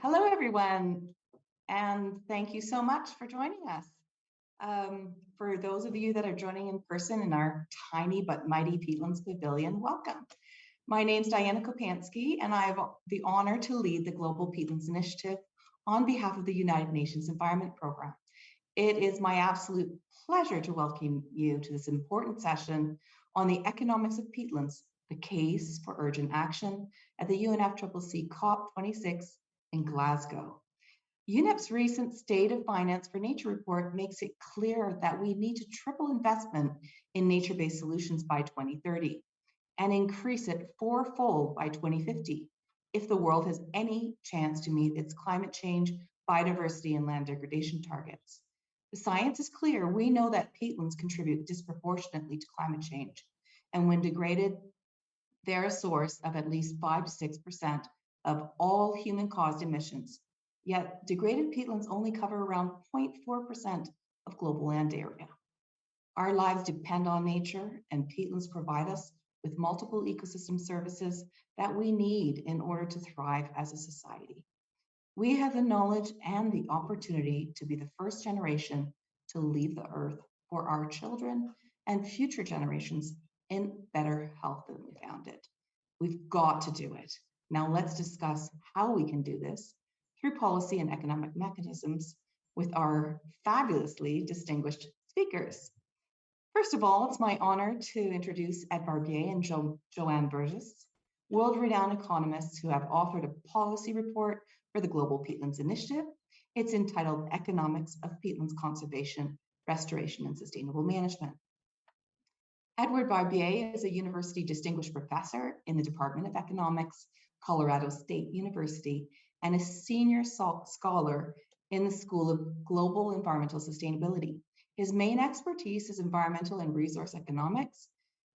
Hello, everyone, and thank you so much for joining us. For those of you that are joining in person in our tiny but mighty Peatlands Pavilion, welcome. My name is Dianna Kopansky, and I have the honor to lead the Global Peatlands Initiative on behalf of the United Nations Environment Program. It is my absolute pleasure to welcome you to this important session on the economics of peatlands, the case for urgent action at the UNFCCC COP26 in Glasgow. UNEP's recent State of Finance for Nature report makes it clear that we need to triple investment in nature-based solutions by 2030 and increase it fourfold by 2050 if the world has any chance to meet its climate change, biodiversity, and land degradation targets. The science is clear. We know that peatlands contribute disproportionately to climate change, and when degraded, they're a source of at least 5 to 6% of all human-caused emissions. Yet degraded peatlands only cover around 0.4% of global land area. Our lives depend on nature, and peatlands provide us with multiple ecosystem services that we need in order to thrive as a society. We have the knowledge and the opportunity to be the first generation to leave the earth for our children and future generations in better health than we found it. We've got to do it. Now let's discuss how we can do this through policy and economic mechanisms with our fabulously distinguished speakers. First of all, it's my honor to introduce Ed Barbier and Joanne Burgess, world-renowned economists who have authored a policy report for the Global Peatlands Initiative. It's entitled Economics of Peatlands Conservation, Restoration, and Sustainable Management. Edward Barbier is a university distinguished professor in the Department of Economics, Colorado State University, and a senior scholar in the School of Global Environmental Sustainability. His main expertise is environmental and resource economics,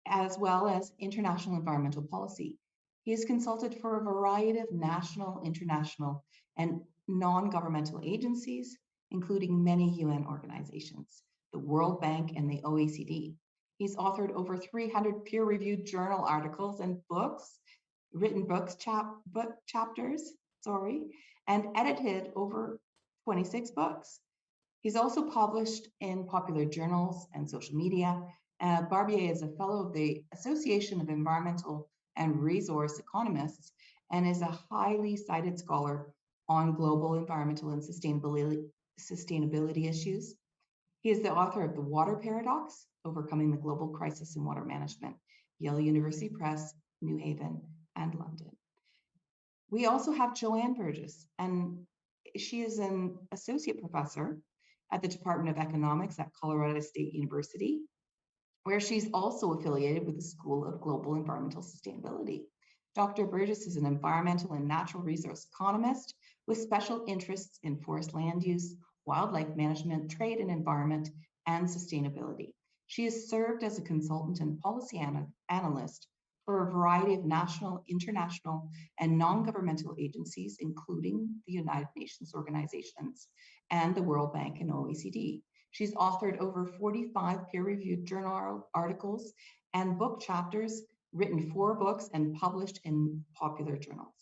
as well as international environmental policy. He has consulted for a variety of national, international, and non-governmental agencies, including many UN organizations, the World Bank and the OECD. He's authored over 300 peer-reviewed journal articles and books, written books, chapters, and edited over 26 books. He's also published in popular journals and social media. Barbier is a fellow of the Association of Environmental and Resource Economists and is a highly cited scholar on global environmental and sustainability issues. He is the author of The Water Paradox, Overcoming the Global Crisis in Water Management, Yale University Press, New Haven, and London. We also have Joanne Burgess, and she is an associate professor at the Department of Economics at Colorado State University, where she's also affiliated with the School of Global Environmental Sustainability. Dr. Burgess is an environmental and natural resource economist with special interests in forest land use, wildlife management, trade and environment, and sustainability. She has served as a consultant and policy analyst for a variety of national, international, and non-governmental agencies, including the United Nations organizations and the World Bank and OECD. She's authored over 45 peer-reviewed journal articles and book chapters, written 4 books, and published in popular journals.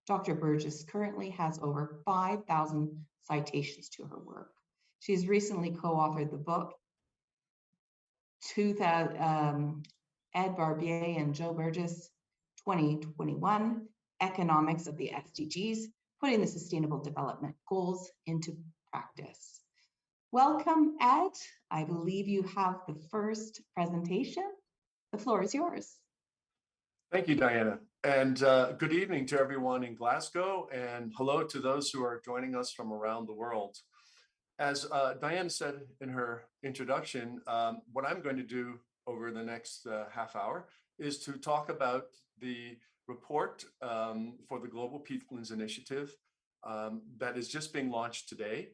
Dr. Burgess currently has over 5,000 citations to her work. She's recently co-authored the book Ed Barbier and Joe Burgess, 2021, Economics of the SDGs, Putting the Sustainable Development Goals into Practice. Welcome, Ed. I believe you have the first presentation. The floor is yours. Thank you, Diana. And good evening to everyone in Glasgow, and hello to those who are joining us from around the world. As Diana said in her introduction, what I'm going to do over the next half hour is to talk about the report for the Global Peatlands Initiative that is just being launched today,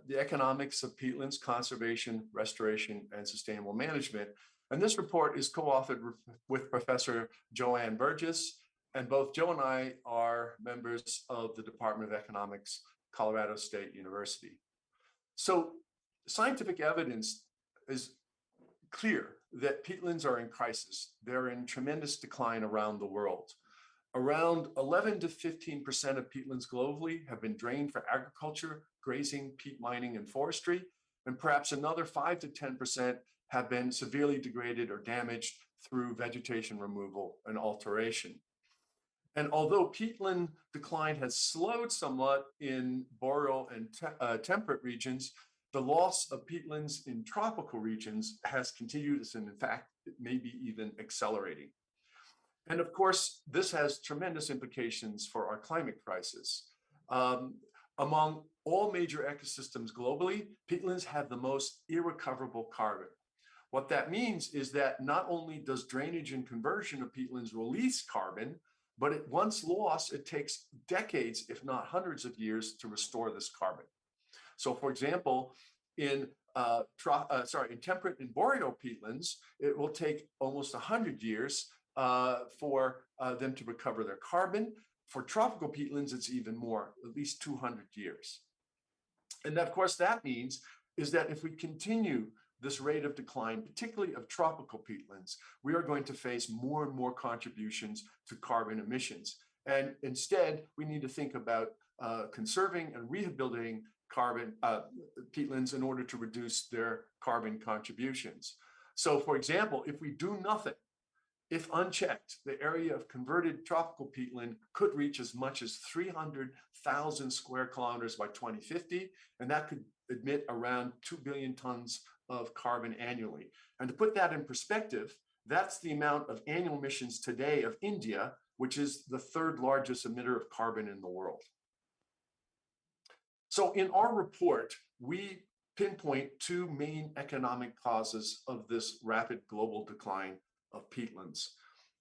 the Economics of Peatlands Conservation, Restoration, and Sustainable Management. And this report is co-authored with Professor Joanne Burgess, and both Joe and I are members of the Department of Economics, Colorado State University. So scientific evidence is clear that peatlands are in crisis. They're in tremendous decline around the world. Around 11 to 15% of peatlands globally have been drained for agriculture, grazing, peat mining, and forestry, and perhaps another 5 to 10% have been severely degraded or damaged through vegetation removal and alteration. And although peatland decline has slowed somewhat in boreal and temperate regions, the loss of peatlands in tropical regions has continued, and in fact, it may be even accelerating. And of course, this has tremendous implications for our climate crisis. Among all major ecosystems globally, peatlands have the most irrecoverable carbon. What that means is that not only does drainage and conversion of peatlands release carbon, but once lost, it takes decades, if not hundreds of years, to restore this carbon. So, for example, in temperate and boreal peatlands, it will take almost 100 years for them to recover their carbon. For tropical peatlands, it's even more, at least 200 years. And of course, that means is that if we continue this rate of decline, particularly of tropical peatlands, we are going to face more and more contributions to carbon emissions. And instead, we need to think about conserving and rehabilitating peatlands in order to reduce their carbon contributions. So, for example, if we do nothing, if unchecked, the area of converted tropical peatland could reach as much as 300,000 square kilometers by 2050, and that could emit around 2 billion tons of carbon annually. And to put that in perspective, that's the amount of annual emissions today of India, which is the third largest emitter of carbon in the world. So in our report, we pinpoint two main economic causes of this rapid global decline of peatlands.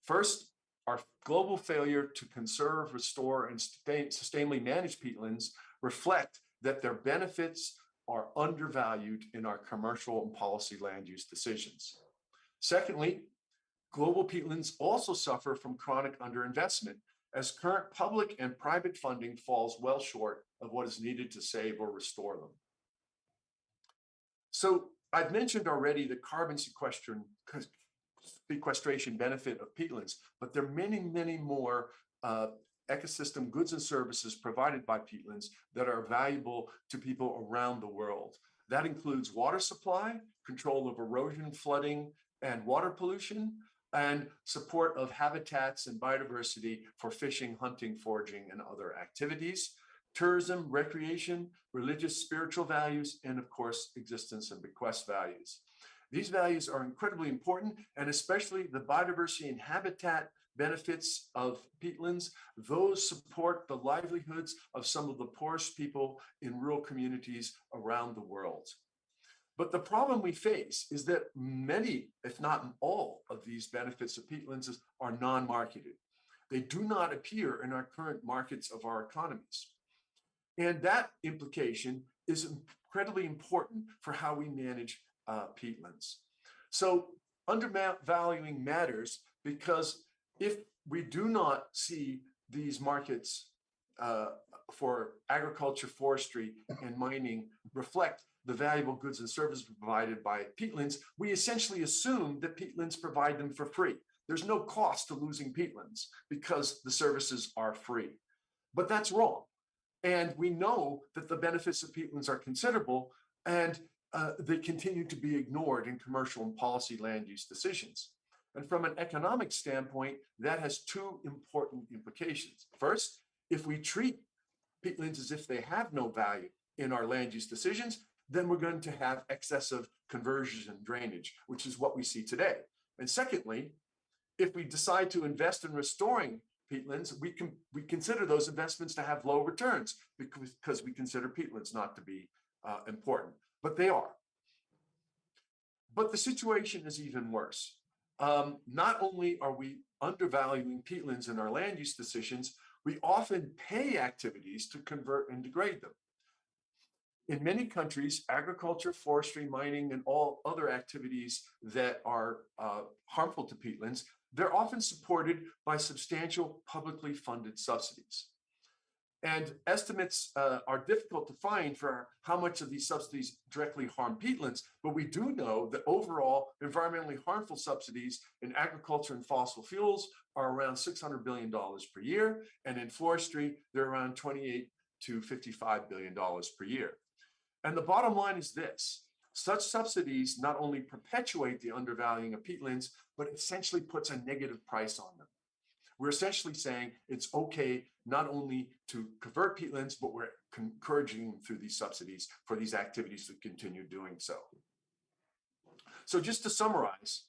First, our global failure to conserve, restore, and sustainably manage peatlands reflect that their benefits are undervalued in our commercial and policy land use decisions. Secondly, global peatlands also suffer from chronic underinvestment, as current public and private funding falls well short of what is needed to save or restore them. So I've mentioned already the carbon sequestration benefit of peatlands, but there are many, many more ecosystem goods and services provided by peatlands that are valuable to people around the world. That includes water supply, control of erosion, flooding, and water pollution, and support of habitats and biodiversity for fishing, hunting, foraging, and other activities, tourism, recreation, religious, spiritual values, and of course, existence and bequest values. These values are incredibly important, and especially the biodiversity and habitat benefits of peatlands, those support the livelihoods of some of the poorest people in rural communities around the world. But the problem we face is that many, if not all, of these benefits of peatlands are non-marketed. They do not appear in our current markets of our economies. And that implication is incredibly important for how we manage peatlands. So undervaluing matters because if we do not see these markets for agriculture, forestry, and mining reflect the valuable goods and services provided by peatlands, we essentially assume that peatlands provide them for free. There's no cost to losing peatlands because the services are free. But that's wrong. And we know that the benefits of peatlands are considerable, and they continue to be ignored in commercial and policy land use decisions. And from an economic standpoint, that has two important implications. First, if we treat peatlands as if they have no value in our land use decisions, then we're going to have excessive conversions and drainage, which is what we see today. And secondly, if we decide to invest in restoring peatlands, we consider those investments to have low returns because we consider peatlands not to be important, but they are. But the situation is even worse. Not only are we undervaluing peatlands in our land use decisions, we often pay activities to convert and degrade them. In many countries, agriculture, forestry, mining, and all other activities that are harmful to peatlands, they're often supported by substantial publicly funded subsidies. And estimates are difficult to find for how much of these subsidies directly harm peatlands, but we do know that overall environmentally harmful subsidies in agriculture and fossil fuels are around $600 billion per year, and in forestry, they're around $28 to $55 billion per year. And the bottom line is this: such subsidies not only perpetuate the undervaluing of peatlands, but essentially puts a negative price on them. We're essentially saying it's okay not only to convert peatlands, but we're encouraging them through these subsidies for these activities to continue doing so. So just to summarize,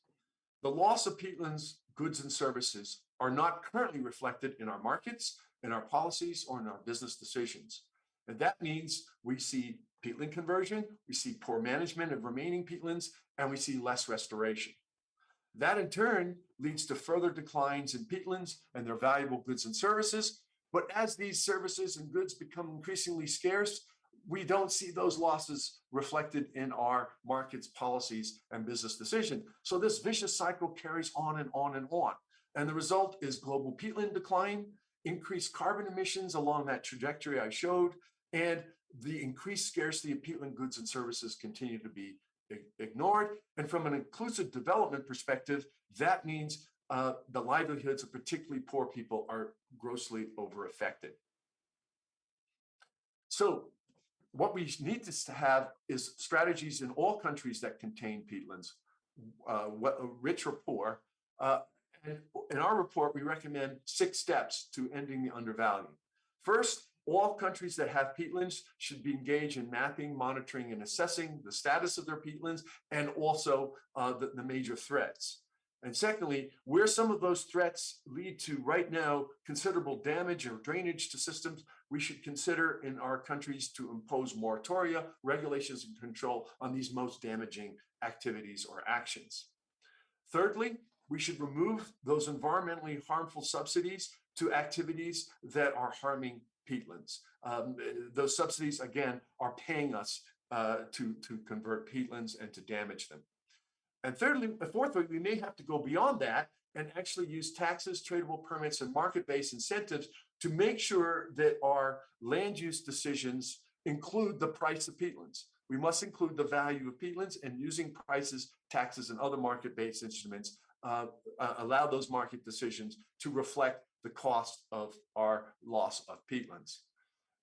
the loss of peatlands, goods and services are not currently reflected in our markets, in our policies, or in our business decisions. And that means we see peatland conversion, we see poor management of remaining peatlands, and we see less restoration. That in turn leads to further declines in peatlands and their valuable goods and services. But as these services and goods become increasingly scarce, we don't see those losses reflected in our markets, policies, and business decision. So this vicious cycle carries on and on and on. And the result is global peatland decline, increased carbon emissions along that trajectory I showed, and the increased scarcity of peatland goods and services continue to be ignored. And from an inclusive development perspective, that means the livelihoods of particularly poor people are grossly over affected. So what we need to have is strategies in all countries that contain peatlands, rich or poor. And in our report, we recommend 6 steps to ending the undervaluing. First, all countries that have peatlands should be engaged in mapping, monitoring, and assessing the status of their peatlands and also the major threats. And secondly, where some of those threats lead to right now considerable damage or drainage to systems, we should consider in our countries to impose moratoria, regulations, and control on these most damaging activities or actions. Thirdly, we should remove those environmentally harmful subsidies to activities that are harming peatlands. Those subsidies, again, are paying us to convert peatlands and to damage them. And fourthly, we may have to go beyond that and actually use taxes, tradable permits, and market-based incentives to make sure that our land use decisions include the price of peatlands. We must include the value of peatlands, and using prices, taxes, and other market-based instruments allow those market decisions to reflect the cost of our loss of peatlands.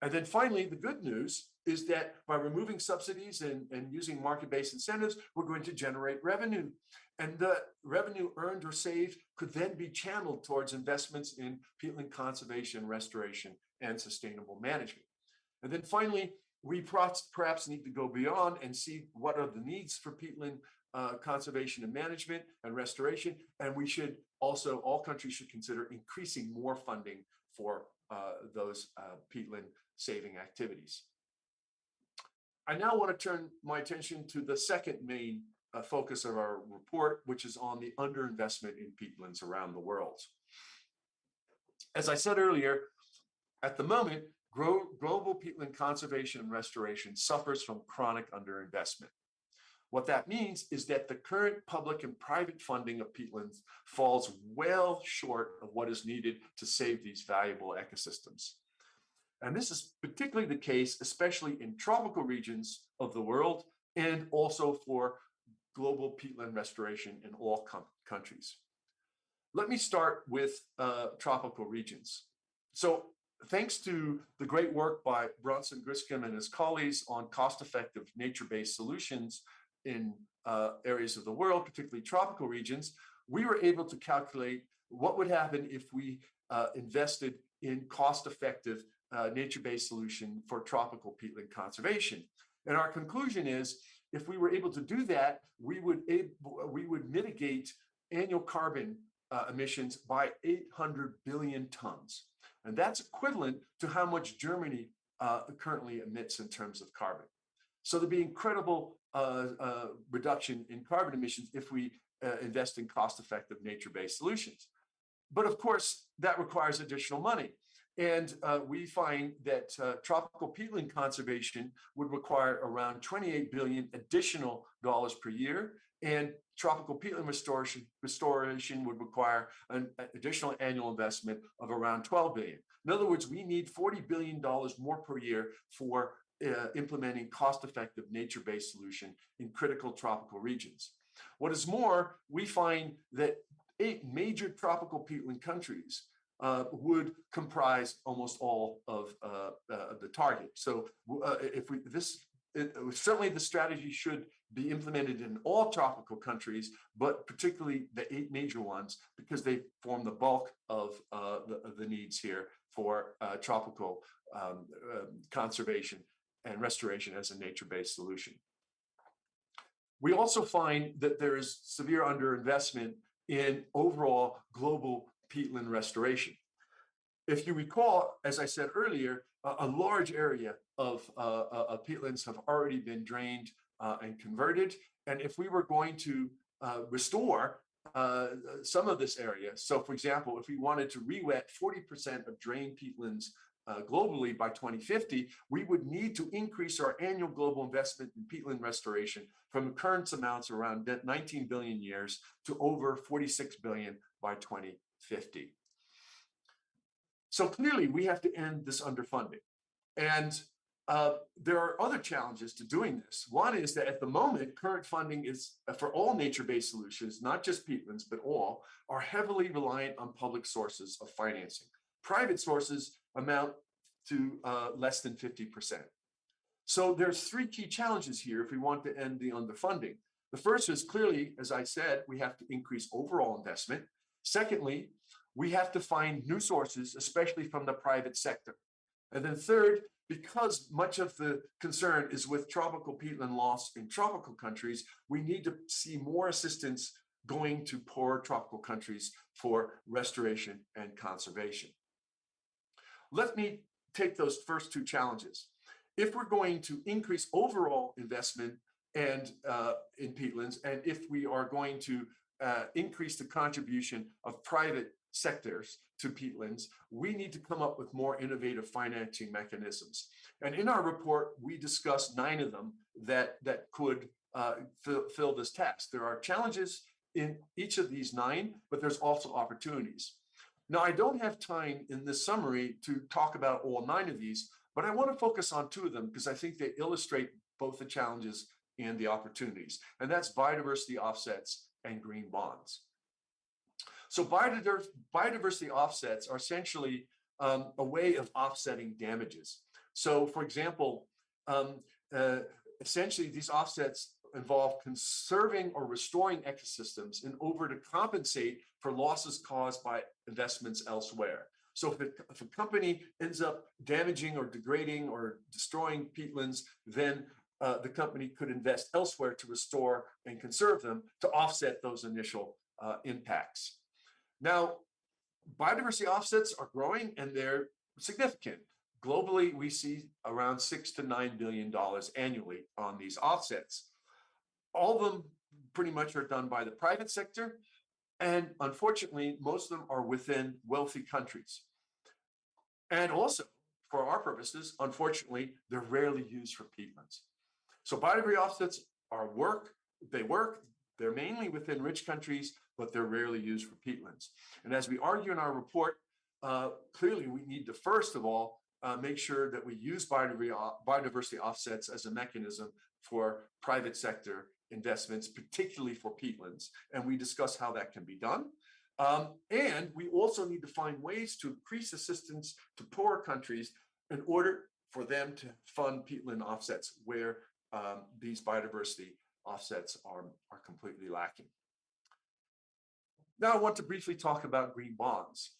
And then finally, the good news is that by removing subsidies and using market-based incentives, we're going to generate revenue. And the revenue earned or saved could then be channeled towards investments in peatland conservation, restoration, and sustainable management. And then finally, we perhaps need to go beyond and see what are the needs for peatland conservation and management and restoration. And we should also, all countries should consider increasing more funding for those peatland saving activities. I now want to turn my attention to the second main focus of our report, which is on the underinvestment in peatlands around the world. As I said earlier, at the moment, global peatland conservation and restoration suffers from chronic underinvestment. What that means is that the current public and private funding of peatlands falls well short of what is needed to save these valuable ecosystems. And this is particularly the case, especially in tropical regions of the world, and also for global peatland restoration in all countries. Let me start with tropical regions. So thanks to the great work by Bronson Griscom and his colleagues on cost-effective nature-based solutions in areas of the world, particularly tropical regions, we were able to calculate what would happen if we invested in cost-effective nature-based solution for tropical peatland conservation. And our conclusion is, if we were able to do that, we would mitigate annual carbon emissions by 800 billion tons. And that's equivalent to how much Germany currently emits in terms of carbon. So there'd be incredible reduction in carbon emissions if we invest in cost-effective nature-based solutions. But of course, that requires additional money. And we find that tropical peatland conservation would require around $28 billion additional per year and tropical peatland restoration would require an additional annual investment of around 12 billion. In other words, we need $40 billion more per year for implementing cost-effective nature-based solution in critical tropical regions. What is more, we find that 8 major tropical peatland countries would comprise almost all of the target. So certainly the strategy should be implemented in all tropical countries, but particularly the 8 major ones, because they form the bulk of the needs here for tropical conservation and restoration as a nature-based solution. We also find that there is severe underinvestment in overall global peatland restoration. If you recall, as I said earlier, a large area of peatlands have already been drained and converted. And if we were going to restore some of this area, so for example, if we wanted to re-wet 40% of drained peatlands globally by 2050, we would need to increase our annual global investment in peatland restoration from current amounts around 19 billion years to over 46 billion by 2050. So clearly we have to end this underfunding. And there are other challenges to doing this. One is that at the moment, current funding is for all nature-based solutions, not just peatlands, but all, are heavily reliant on public sources of financing. Private sources amount to less than 50%. So there's 3 key challenges here if we want to end the underfunding. The first is clearly, as I said, we have to increase overall investment. Secondly, we have to find new sources, especially from the private sector. And then third, because much of the concern is with tropical peatland loss in tropical countries, we need to see more assistance going to poor tropical countries for restoration and conservation. Let me take those first 2 challenges. If we're going to increase overall investment and in peatlands, and if we are going to increase the contribution of private sectors to peatlands, we need to come up with more innovative financing mechanisms. And in our report, we discuss 9 of them that could fill this task. There are challenges in each of these 9, but there's also opportunities. Now, I don't have time in this summary to talk about all 9 of these, but I want to focus on 2 of them because I think they illustrate both the challenges and the opportunities, and that's biodiversity offsets and green bonds. So biodiversity offsets are essentially a way of offsetting damages. So for example, essentially these offsets involve conserving or restoring ecosystems in order to compensate for losses caused by investments elsewhere. So if a company ends up damaging or degrading or destroying peatlands, then the company could invest elsewhere to restore and conserve them to offset those initial impacts. Now, biodiversity offsets are growing and they're significant. Globally, we see around $6 to $9 billion annually on these offsets. All of them pretty much are done by the private sector. And unfortunately, most of them are within wealthy countries. And also, for our purposes, unfortunately, they're rarely used for peatlands. So biodiversity offsets work, they're mainly within rich countries, but they're rarely used for peatlands. And as we argue in our report, clearly we need to, first of all, make sure that we use biodiversity offsets as a mechanism for private sector investments, particularly for peatlands. And we discuss how that can be done. And we also need to find ways to increase assistance to poorer countries in order for them to fund peatland offsets where these biodiversity offsets are completely lacking. Now I want to briefly talk about green bonds.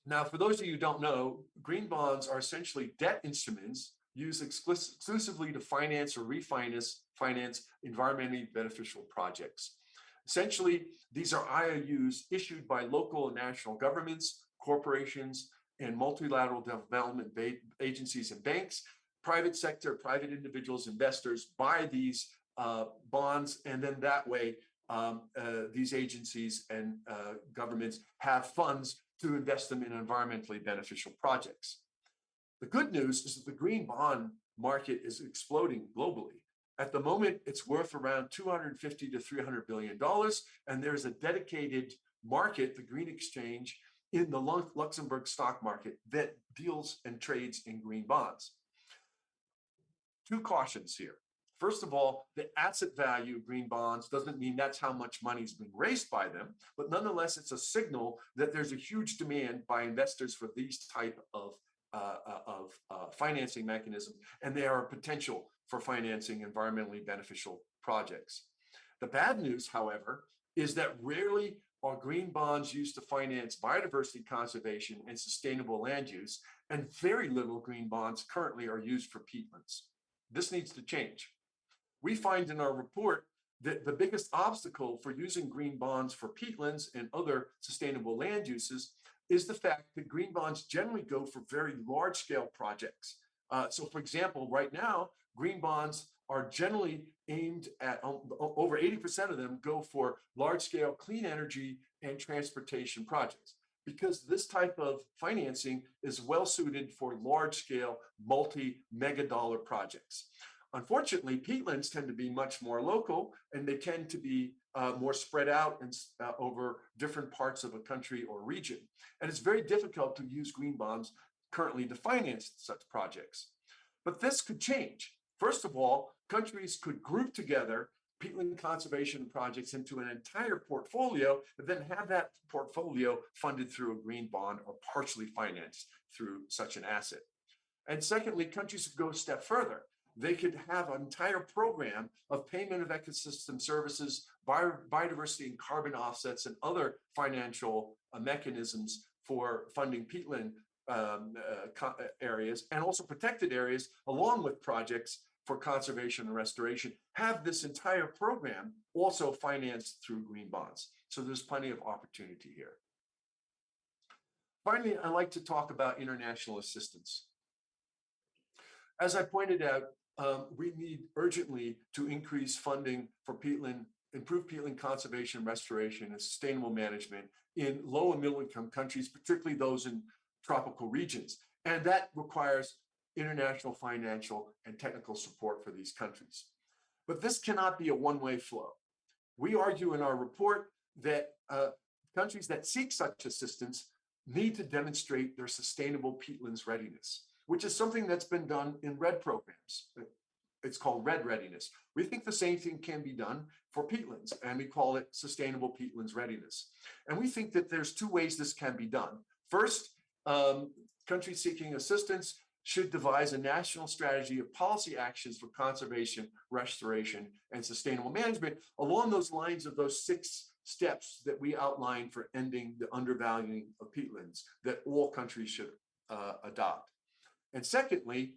Now, for those of you who don't know, green bonds are essentially debt instruments used exclusively to finance or refinance environmentally beneficial projects. Essentially, these are IOUs issued by local and national governments, corporations, and multilateral development agencies and banks. Private sector, private individuals, investors buy these bonds, and then that way these agencies and governments have funds to invest them in environmentally beneficial projects. The good news is that the green bond market is exploding globally. At the moment, it's worth around $250 to $300 billion, and there's a dedicated market, the green exchange, in the Luxembourg stock market that deals and trades in green bonds. Two cautions here. First of all, the asset value of green bonds doesn't mean that's how much money is being raised by them, but nonetheless, it's a signal that there's a huge demand by investors for these type of financing mechanisms, and they are a potential for financing environmentally beneficial projects. The bad news, however, is that rarely are green bonds used to finance biodiversity conservation and sustainable land use, and very little green bonds currently are used for peatlands. This needs to change. We find in our report that the biggest obstacle for using green bonds for peatlands and other sustainable land uses is the fact that green bonds generally go for very large-scale projects. So for example, right now, green bonds are generally aimed at, over 80% of them go for large-scale clean energy and transportation projects, because this type of financing is well suited for large-scale, multi-mega dollar projects. Unfortunately, peatlands tend to be much more local, and they tend to be more spread out and over different parts of a country or region. And it's very difficult to use green bonds currently to finance such projects. But this could change. First of all, countries could group together peatland conservation projects into an entire portfolio, and then have that portfolio funded through a green bond or partially financed through such an asset. And secondly, countries could go a step further. They could have an entire program of payment of ecosystem services, biodiversity and carbon offsets, and other financial mechanisms for funding peatland areas, and also protected areas, along with projects for conservation and restoration, have this entire program also financed through green bonds. So there's plenty of opportunity here. Finally, I'd like to talk about international assistance. As I pointed out, we need urgently to increase funding for peatland, improve peatland conservation, restoration, and sustainable management in low and middle income countries, particularly those in tropical regions. And that requires international financial and technical support for these countries. But this cannot be a one-way flow. We argue in our report that countries that seek such assistance need to demonstrate their sustainable peatlands readiness, which is something that's been done in RED programs. It's called RED readiness. We think the same thing can be done for peatlands, and we call it sustainable peatlands readiness. And we think that there's two ways this can be done. First, countries seeking assistance should devise a national strategy of policy actions for conservation, restoration, and sustainable management along those lines of those 6 steps that we outlined for ending the undervaluing of peatlands that all countries should adopt. And secondly,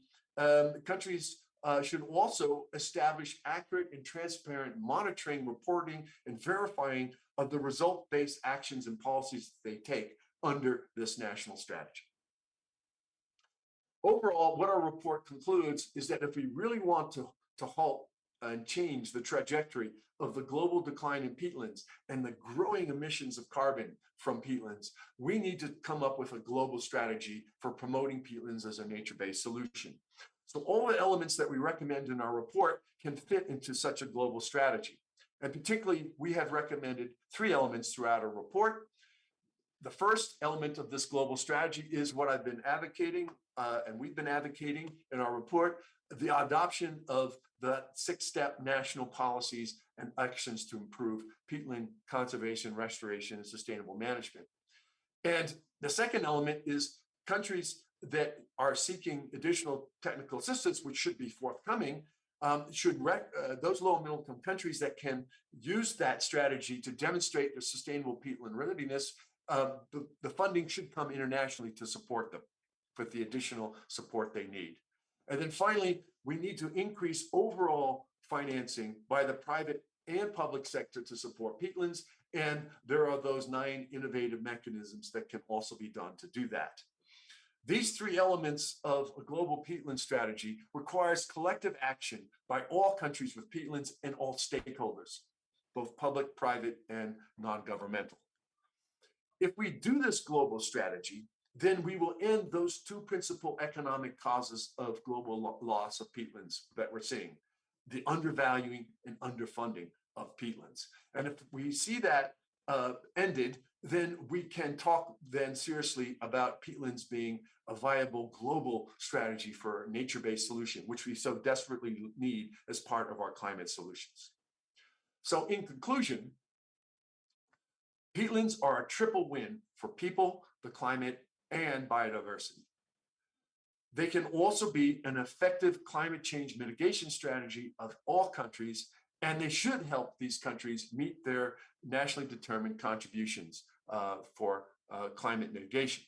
countries should also establish accurate and transparent monitoring, reporting, and verifying of the result-based actions and policies that they take under this national strategy. Overall, what our report concludes is that if we really want to halt and change the trajectory of the global decline in peatlands and the growing emissions of carbon from peatlands, we need to come up with a global strategy for promoting peatlands as a nature-based solution. So all the elements that we recommend in our report can fit into such a global strategy. And particularly, we have recommended 3 elements throughout our report. The first element of this global strategy is what I've been advocating, and we've been advocating in our report, the adoption of the 6-step national policies and actions to improve peatland conservation, restoration, and sustainable management. And the second element is countries that are seeking additional technical assistance, which should be forthcoming, those low and middle income countries that can use that strategy to demonstrate their sustainable peatland readiness, the funding should come internationally to support them with the additional support they need. And then finally, we need to increase overall financing by the private and public sector to support peatlands. And there are those 9 innovative mechanisms that can also be done to do that. These 3 elements of a global peatland strategy requires collective action by all countries with peatlands and all stakeholders, both public, private, and non-governmental. If we do this global strategy, then we will end those 2 principal economic causes of global loss of peatlands that we're seeing. the undervaluing and underfunding of peatlands. And if we see that ended, then we can talk then seriously about peatlands being a viable global strategy for a nature-based solution, which we so desperately need as part of our climate solutions. So in conclusion, peatlands are a triple win for people, the climate, and biodiversity. They can also be an effective climate change mitigation strategy of all countries, and they should help these countries meet their nationally determined contributions for climate mitigation.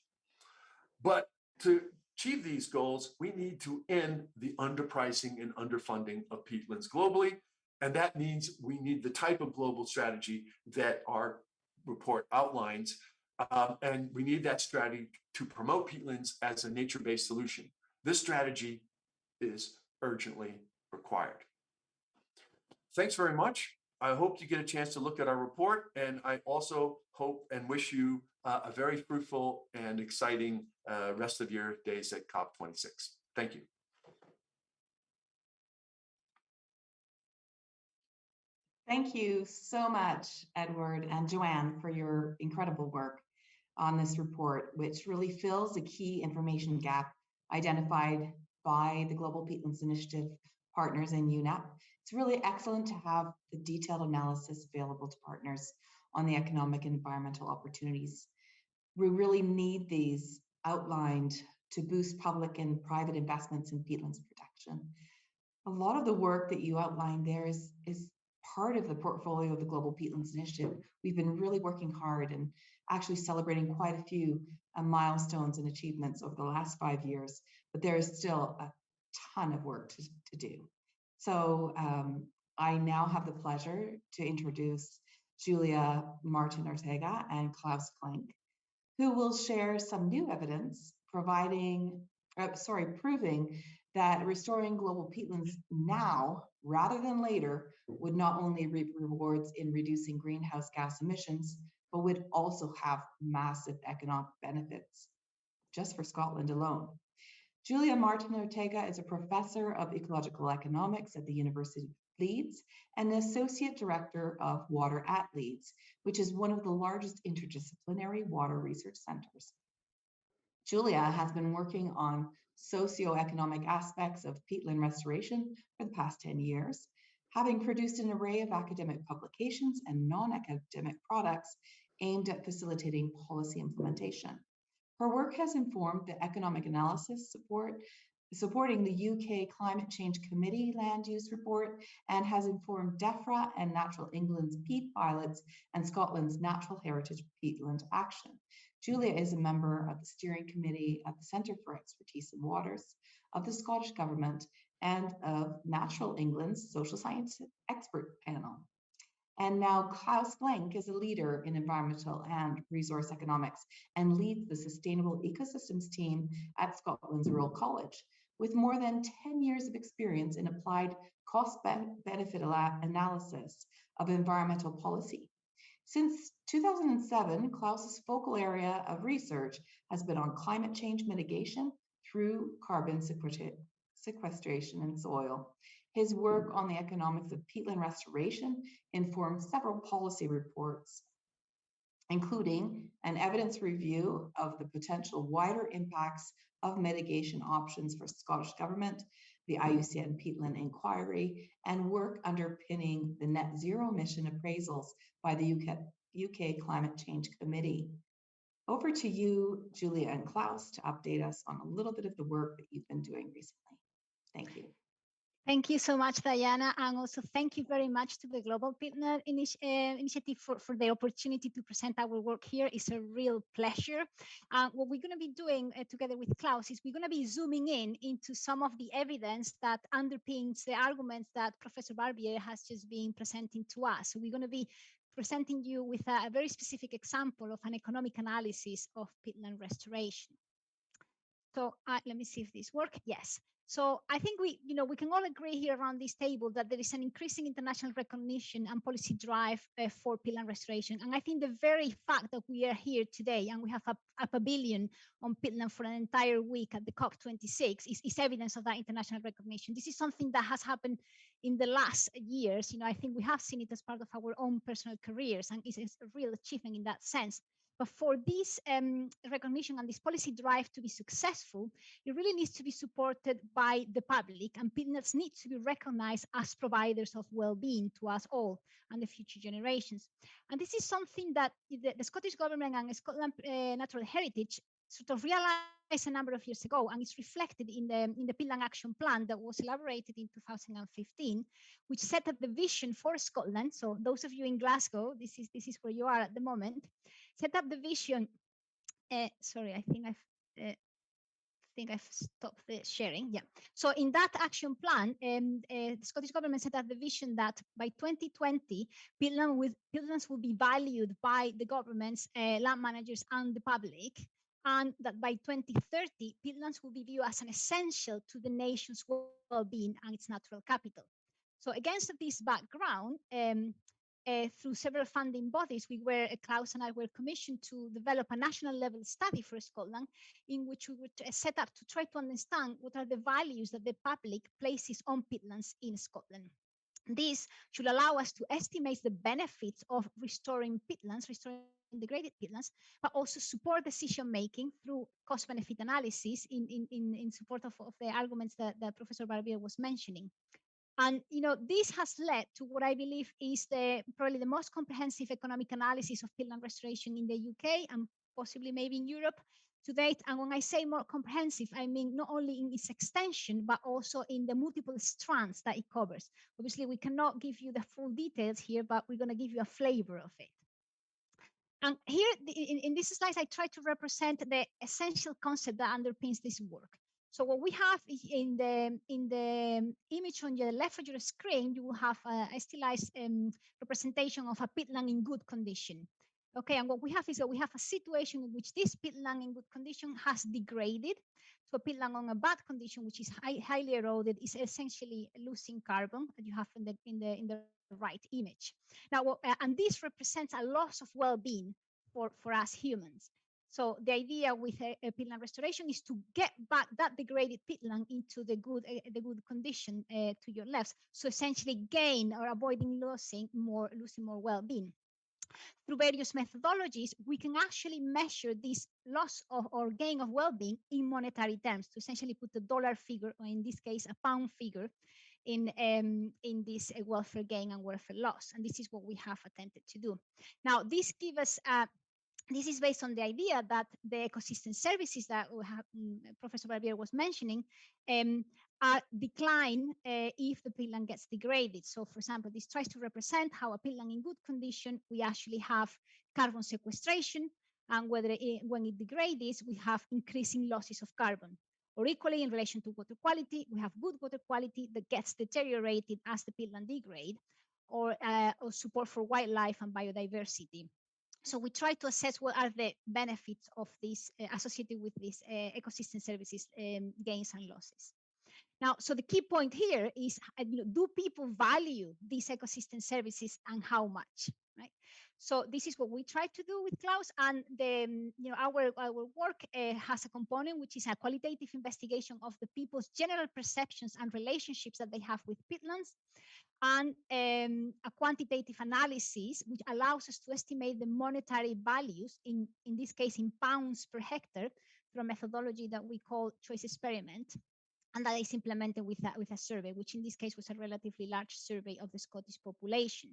But to achieve these goals, we need to end the underpricing and underfunding of peatlands globally, and that means we need the type of global strategy that our report outlines, and we need that strategy to promote peatlands as a nature-based solution. This strategy is urgently required. Thanks very much. I hope you get a chance to look at our report, and I also hope and wish you a very fruitful and exciting rest of your days at COP26. Thank you. Thank you so much, Edward and Joanne, for your incredible work on this report, which really fills a key information gap identified by the Global Peatlands Initiative partners in UNEP. It's really excellent to have the detailed analysis available to partners on the economic and environmental opportunities. We really need these outlined to boost public and private investments in peatlands protection. A lot of the work that you outlined there is part of the portfolio of the Global Peatlands Initiative. We've been really working hard and actually celebrating quite a few milestones and achievements over the last 5 years, but there is still a ton of work to do. So I now have the pleasure to introduce Julia Martin Ortega and Klaus Klenk, who will share some new evidence proving that restoring global peatlands now rather than later would not only reap rewards in reducing greenhouse gas emissions, but would also have massive economic benefits just for Scotland alone. Julia Martin Ortega is a professor of ecological economics at the University of Leeds and the Associate Director of Water at Leeds, which is one of the largest interdisciplinary water research centers. Julia has been working on socioeconomic aspects of peatland restoration for the past 10 years, having produced an array of academic publications and non-academic products aimed at facilitating policy implementation. Her work has informed the economic analysis supporting the UK Climate Change Committee land use report and has informed DEFRA and Natural England's peat pilots and Scotland's Natural Heritage Peatland Action. Julia is a member of the steering committee of the Centre for Expertise in Waters of the Scottish Government and of Natural England's Social Science Expert Panel. And now Klaus Klenk is a leader in environmental and resource economics and leads the Sustainable Ecosystems team at Scotland's Royal College, with more than 10 years of experience in applied cost-benefit analysis of environmental policy. Since 2007, Klaus's focal area of research has been on climate change mitigation through carbon sequestration in soil. His work on the economics of peatland restoration informed several policy reports, including an evidence review of the potential wider impacts of mitigation options for Scottish Government, the IUCN Peatland Inquiry, and work underpinning the net zero emission appraisals by the UK Climate Change Committee. Over to you, Julia and Klaus, to update us on a little bit of the work that you've been doing recently. Thank you. Thank you so much, Diana, and also thank you very much to the Global Peatland Initiative for the opportunity to present our work here. It's a real pleasure. What we're going to be doing together with Klaus is we're going to be zooming in into some of the evidence that underpins the arguments that Professor Barbier has just been presenting to us. So we're going to be presenting you with a very specific example of an economic analysis of peatland restoration. So let me see if this works. Yes. So I think we can all agree here around this table that there is an increasing international recognition and policy drive for peatland restoration. And I think the very fact that we are here today and we have a pavilion on peatland for an entire week at the COP26 is evidence of that international recognition. This is something that has happened in the last years. I think we have seen it as part of our own personal careers, and it's a real achievement in that sense. But for this recognition and this policy drive to be successful, it really needs to be supported by the public, and peatlands need to be recognized as providers of well-being to us all and the future generations. And this is something that the Scottish Government and Scotland Natural Heritage sort of realized a number of years ago, and it's reflected in the Peatland Action Plan that was elaborated in 2015, which set up the vision for Scotland. So those of you in Glasgow, this is where you are at the moment, set up the vision. Sorry, I think I've stopped the sharing. Yeah. So in that action plan, the Scottish Government set up the vision that by 2020, peatlands will be valued by the governments, land managers, and the public, and that by 2030, peatlands will be viewed as an essential to the nation's well-being and its natural capital. So against this background, through several funding bodies, Klaus and I were commissioned to develop a national level study for Scotland, in which we would set up to try to understand what are the values that the public places on peatlands in Scotland. This should allow us to estimate the benefits of restoring peatlands, restoring degraded peatlands, but also support decision making through cost benefit analysis in support of the arguments that Professor Barbier was mentioning. And this has led to what I believe is probably the most comprehensive economic analysis of peatland restoration in the UK and possibly maybe in Europe to date. And when I say more comprehensive, I mean not only in its extension, but also in the multiple strands that it covers. Obviously, we cannot give you the full details here, but we're going to give you a flavor of it. And here in this slide, I try to represent the essential concept that underpins this work. So what we have in the image on the left of your screen, you will have a stylized representation of a peatland in good condition. Okay, and what we have is that we have a situation in which this peatland in good condition has degraded. So a peatland on a bad condition, which is highly eroded, is essentially losing carbon that you have in the right image. Now, and this represents a loss of well-being for us humans. So the idea with a peatland restoration is to get back that degraded peatland into the good condition to your left. So essentially gain or avoiding losing more well-being. Through various methodologies, we can actually measure this loss or gain of well-being in monetary terms to essentially put a dollar figure, or in this case, a pound figure, in this welfare gain and welfare loss. And this is what we have attempted to do. Now, this gives us this is based on the idea that the ecosystem services that Professor Barbier was mentioning are decline if the peatland gets degraded. So, for example, this tries to represent how a peatland in good condition, we actually have carbon sequestration, and when it degrades, we have increasing losses of carbon. Or equally, in relation to water quality, we have good water quality that gets deteriorated as the peatland degrades, or support for wildlife and biodiversity. So we try to assess what are the benefits of this associated with these ecosystem services gains and losses. Now, so the key point here is, do people value these ecosystem services and how much, right? So this is what we try to do with Klaus, and our work has a component which is a qualitative investigation of the people's general perceptions and relationships that they have with peatlands, and a quantitative analysis which allows us to estimate the monetary values, in this case in pounds per hectare, through a methodology that we call choice experiment, and that is implemented with a survey, which in this case was a relatively large survey of the Scottish population.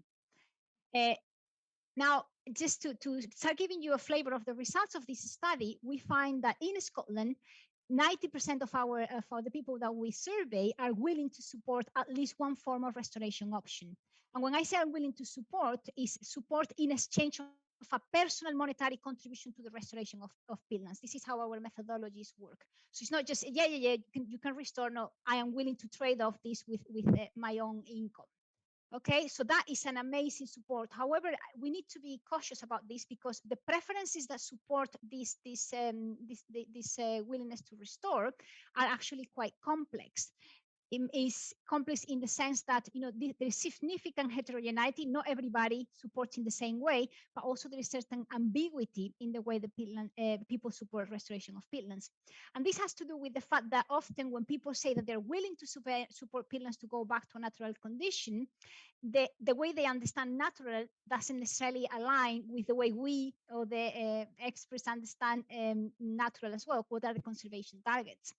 Now, just to start giving you a flavor of the results of this study, we find that in Scotland, 90% of the people that we survey are willing to support at least one form of restoration option. And when I say I'm willing to support, is support in exchange of a personal monetary contribution to the restoration of peatlands. This is how our methodologies work. So it's not just, you can restore. No, I am willing to trade off this with my own income. Okay, so that is an amazing support. However, we need to be cautious about this because the preferences that support this willingness to restore are actually quite complex. Is complex in the sense that there's significant heterogeneity. Not everybody supports in the same way, but also there is certain ambiguity in the way the people support restoration of peatlands. And this has to do with the fact that often when people say that they're willing to support peatlands to go back to a natural condition, the way they understand natural doesn't necessarily align with the way we or the experts understand natural as well. What are the conservation targets?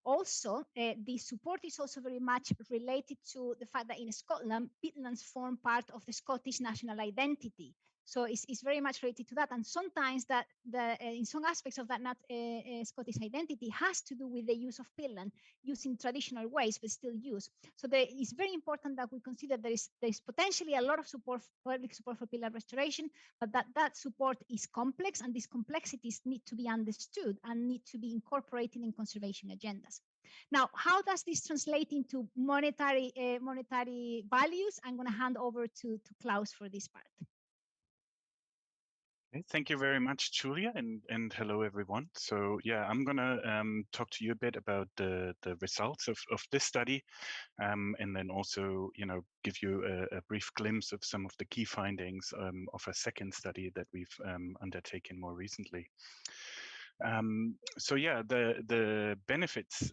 Also, the support is also very much related to the fact that in Scotland, peatlands form part of the Scottish national identity. So it's very much related to that. And sometimes that in some aspects of that Scottish identity has to do with the use of peatland, using traditional ways, but still use. So it's very important that we consider there is potentially a lot of support, public support for peatland restoration, but that support is complex, and these complexities need to be understood and need to be incorporated in conservation agendas. Now, how does this translate into monetary values? I'm going to hand over to Klaus for this part. Okay, thank you very much, Julia, and hello, everyone. So yeah, I'm gonna talk to you a bit about the results of this study, and then also, give you a brief glimpse of some of the key findings of a second study that we've undertaken more recently. So yeah, the benefits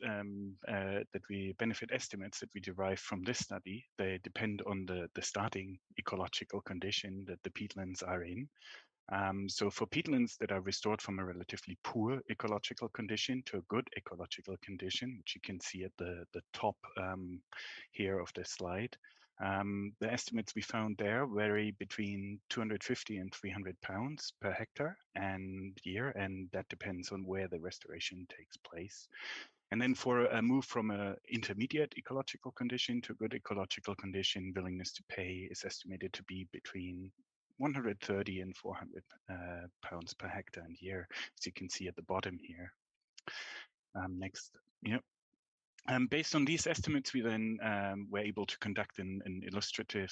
benefit estimates that we derive from this study, they depend on the starting ecological condition that the peatlands are in. So for peatlands that are restored from a relatively poor ecological condition to a good ecological condition, which you can see at the top here of the slide, the estimates we found there vary between 250 and 300 pounds per hectare and year, and that depends on where the restoration takes place. And then for a move from an intermediate ecological condition to a good ecological condition, willingness to pay is estimated to be between 130 and 400 pounds per hectare and year, as you can see at the bottom here. Next, yep. Based on these estimates, we then were able to conduct an illustrative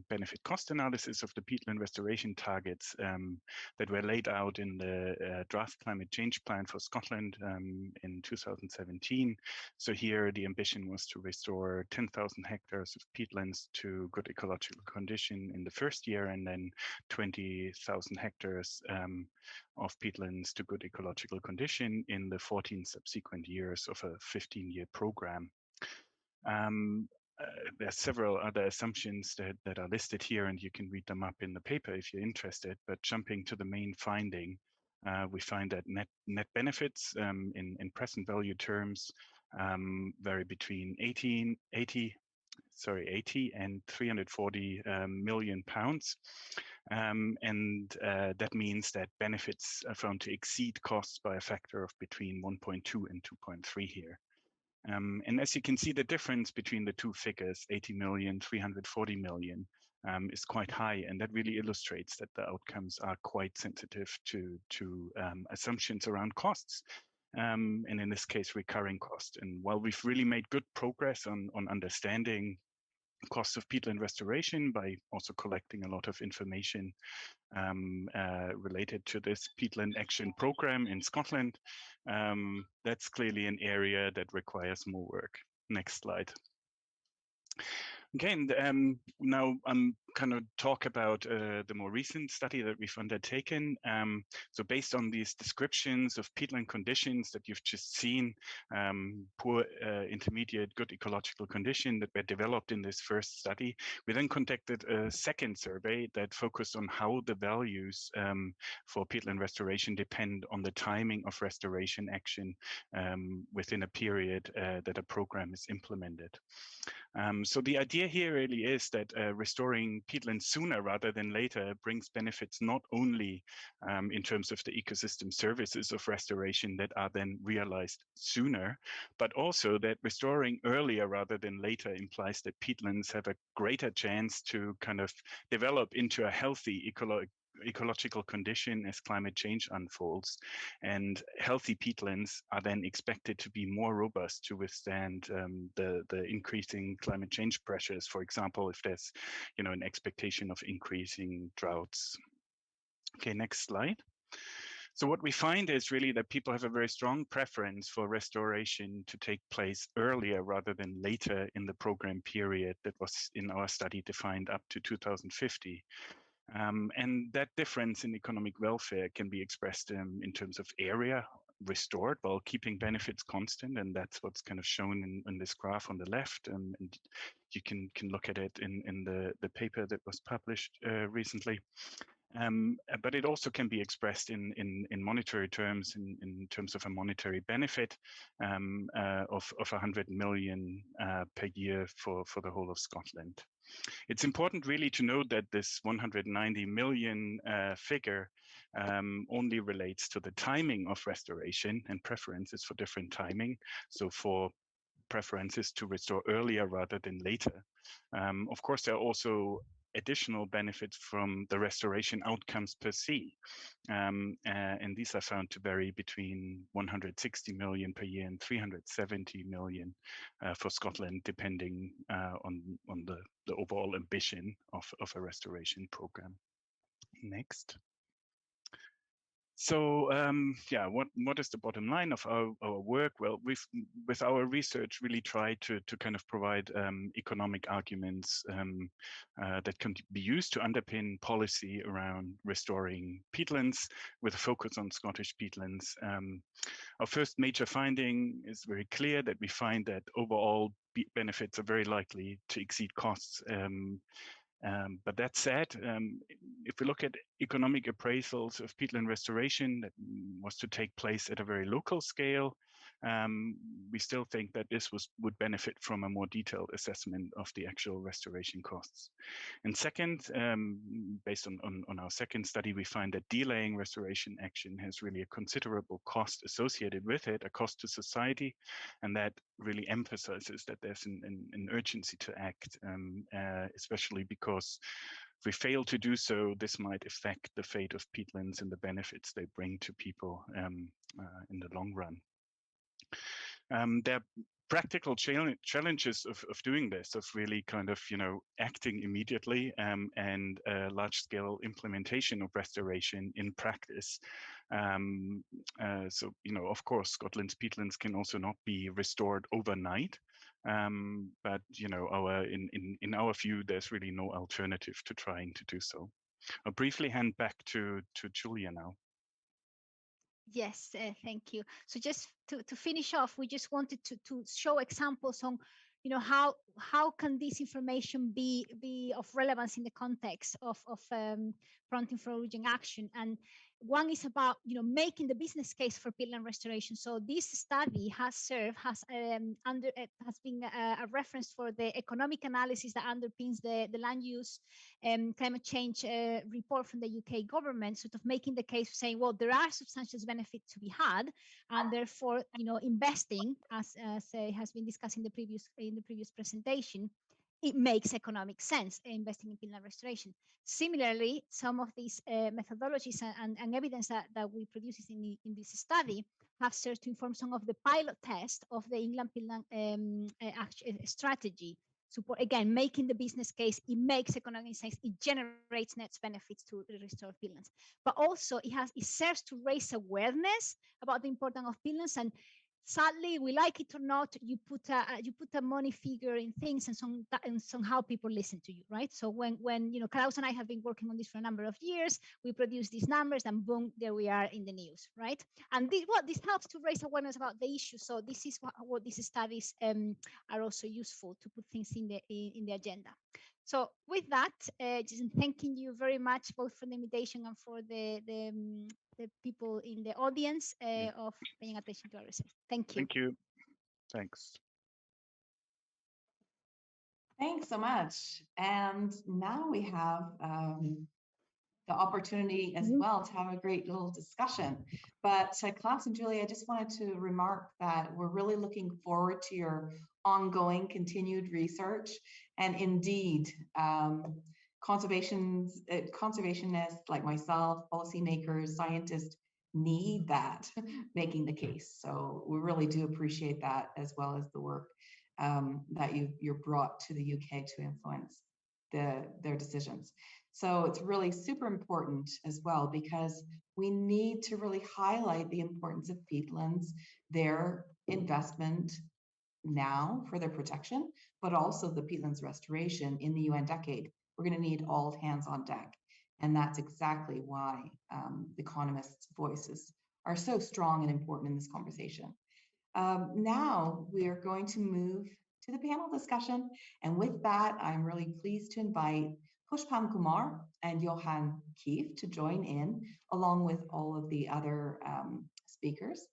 benefit cost analysis of the peatland restoration targets that were laid out in the draft climate change plan for Scotland in 2017. So here the ambition was to restore 10,000 hectares of peatlands to good ecological condition in the first year, and then 20,000 hectares of peatlands to good ecological condition in the 14 subsequent years of a 15-year program. There are several other assumptions that are listed here, and you can read them up in the paper if you're interested. But jumping to the main finding, we find that net benefits in present value terms vary between 80 and 340 million pounds. And that means that benefits are found to exceed costs by a factor of between 1.2 and 2.3 here. And as you can see, the difference between the two figures, 80 million, 340 million, is quite high. And that really illustrates that the outcomes are quite sensitive to assumptions around costs. And in this case, recurring cost. And while we've really made good progress on understanding costs of peatland restoration by also collecting a lot of information related to this peatland action program in Scotland, that's clearly an area that requires more work. Next slide. Okay, and now I'm kind of talk about the more recent study that we've undertaken. So based on these descriptions of peatland conditions that you've just seen, poor, intermediate, good ecological condition that were developed in this first study, we then conducted a second survey that focused on how the values for peatland restoration depend on the timing of restoration action within a period that a program is implemented. So the idea here really is that restoring peatlands sooner rather than later brings benefits not only in terms of the ecosystem services of restoration that are then realized sooner, but also that restoring earlier rather than later implies that peatlands have a greater chance to kind of develop into a healthy ecological condition as climate change unfolds, and healthy peatlands are then expected to be more robust to withstand the increasing climate change pressures. For example, if there's an expectation of increasing droughts. Okay, next slide. So what we find is really that people have a very strong preference for restoration to take place earlier rather than later in the program period that was in our study defined up to 2050. And that difference in economic welfare can be expressed in terms of area restored while keeping benefits constant, and that's what's kind of shown in this graph on the left. And you can look at it in the paper that was published recently. But it also can be expressed in monetary terms, in terms of a monetary benefit of 100 million per year for the whole of Scotland. It's important really to note that this 190 million figure only relates to the timing of restoration and preferences for different timing. So for preferences to restore earlier rather than later. Of course, there are also additional benefits from the restoration outcomes per se. And these are found to vary between 160 million per year and 370 million for Scotland, depending on the overall ambition of a restoration program. Next. So yeah, what is the bottom line of our work? Well, we've with our research really tried to kind of provide economic arguments that can be used to underpin policy around restoring peatlands with a focus on Scottish peatlands. Our first major finding is very clear that we find that overall benefits are very likely to exceed costs. But that said, if we look at economic appraisals of peatland restoration that was to take place at a very local scale, we still think that this would benefit from a more detailed assessment of the actual restoration costs. And second, based on our second study, we find that delaying restoration action has really a considerable cost associated with it, a cost to society, and that really emphasizes that there's an urgency to act, especially because if we fail to do so, this might affect the fate of peatlands and the benefits they bring to people in the long run. There are practical challenges of doing this, of really kind of, acting immediately and large-scale implementation of restoration in practice. So, of course, Scotland's peatlands can also not be restored overnight. But, in our view, there's really no alternative to trying to do so. I'll briefly hand back to Julia now. Yes, thank you. So just to finish off, we just wanted to show examples on, how can this information be of relevance in the context of fronting for urgent action. And one is about, making the business case for peatland restoration. So this study has been a reference for the economic analysis that underpins the land use climate change report from the UK government, sort of making the case saying, well, there are substantial benefits to be had, and therefore, investing, as has been discussed in the previous presentation, it makes economic sense investing in peatland restoration. Similarly, some of these methodologies and evidence that we produce in this study have served to inform some of the pilot test of the England peatland strategy. Support, again, making the business case, it makes economic sense, it generates net benefits to restore peatlands. But also it serves to raise awareness about the importance of peatlands. And sadly, we like it or not, you put a money figure in things, and somehow people listen to you, right? So when Klaus and I have been working on this for a number of years, we produce these numbers, and boom, there we are in the news, right? And this helps to raise awareness about the issue. So this is what these studies are also useful to put things in the agenda. So with that, just thanking you very much, both for the invitation and for the people in the audience of paying attention to our research. Thank you. Thank you. Thanks. Thanks so much. And now we have the opportunity as well to have a great little discussion. But Klaus and Julia, I just wanted to remark that we're really looking forward to your ongoing continued research. And indeed, conservationists like myself, policymakers, scientists need that making the case. So we really do appreciate that, as well as the work that you're brought to the UK to influence their decisions. So it's really super important as well, because we need to really highlight the importance of peatlands, their investment now for their protection, but also the peatlands restoration in the UN decade. We're going to need all hands on deck. And that's exactly why economists' voices are so strong and important in this conversation. Now we are going to move to the panel discussion. And with that, I'm really pleased to invite Pushpam Kumar and Johan Kieft to join in, along with all of the other speakers.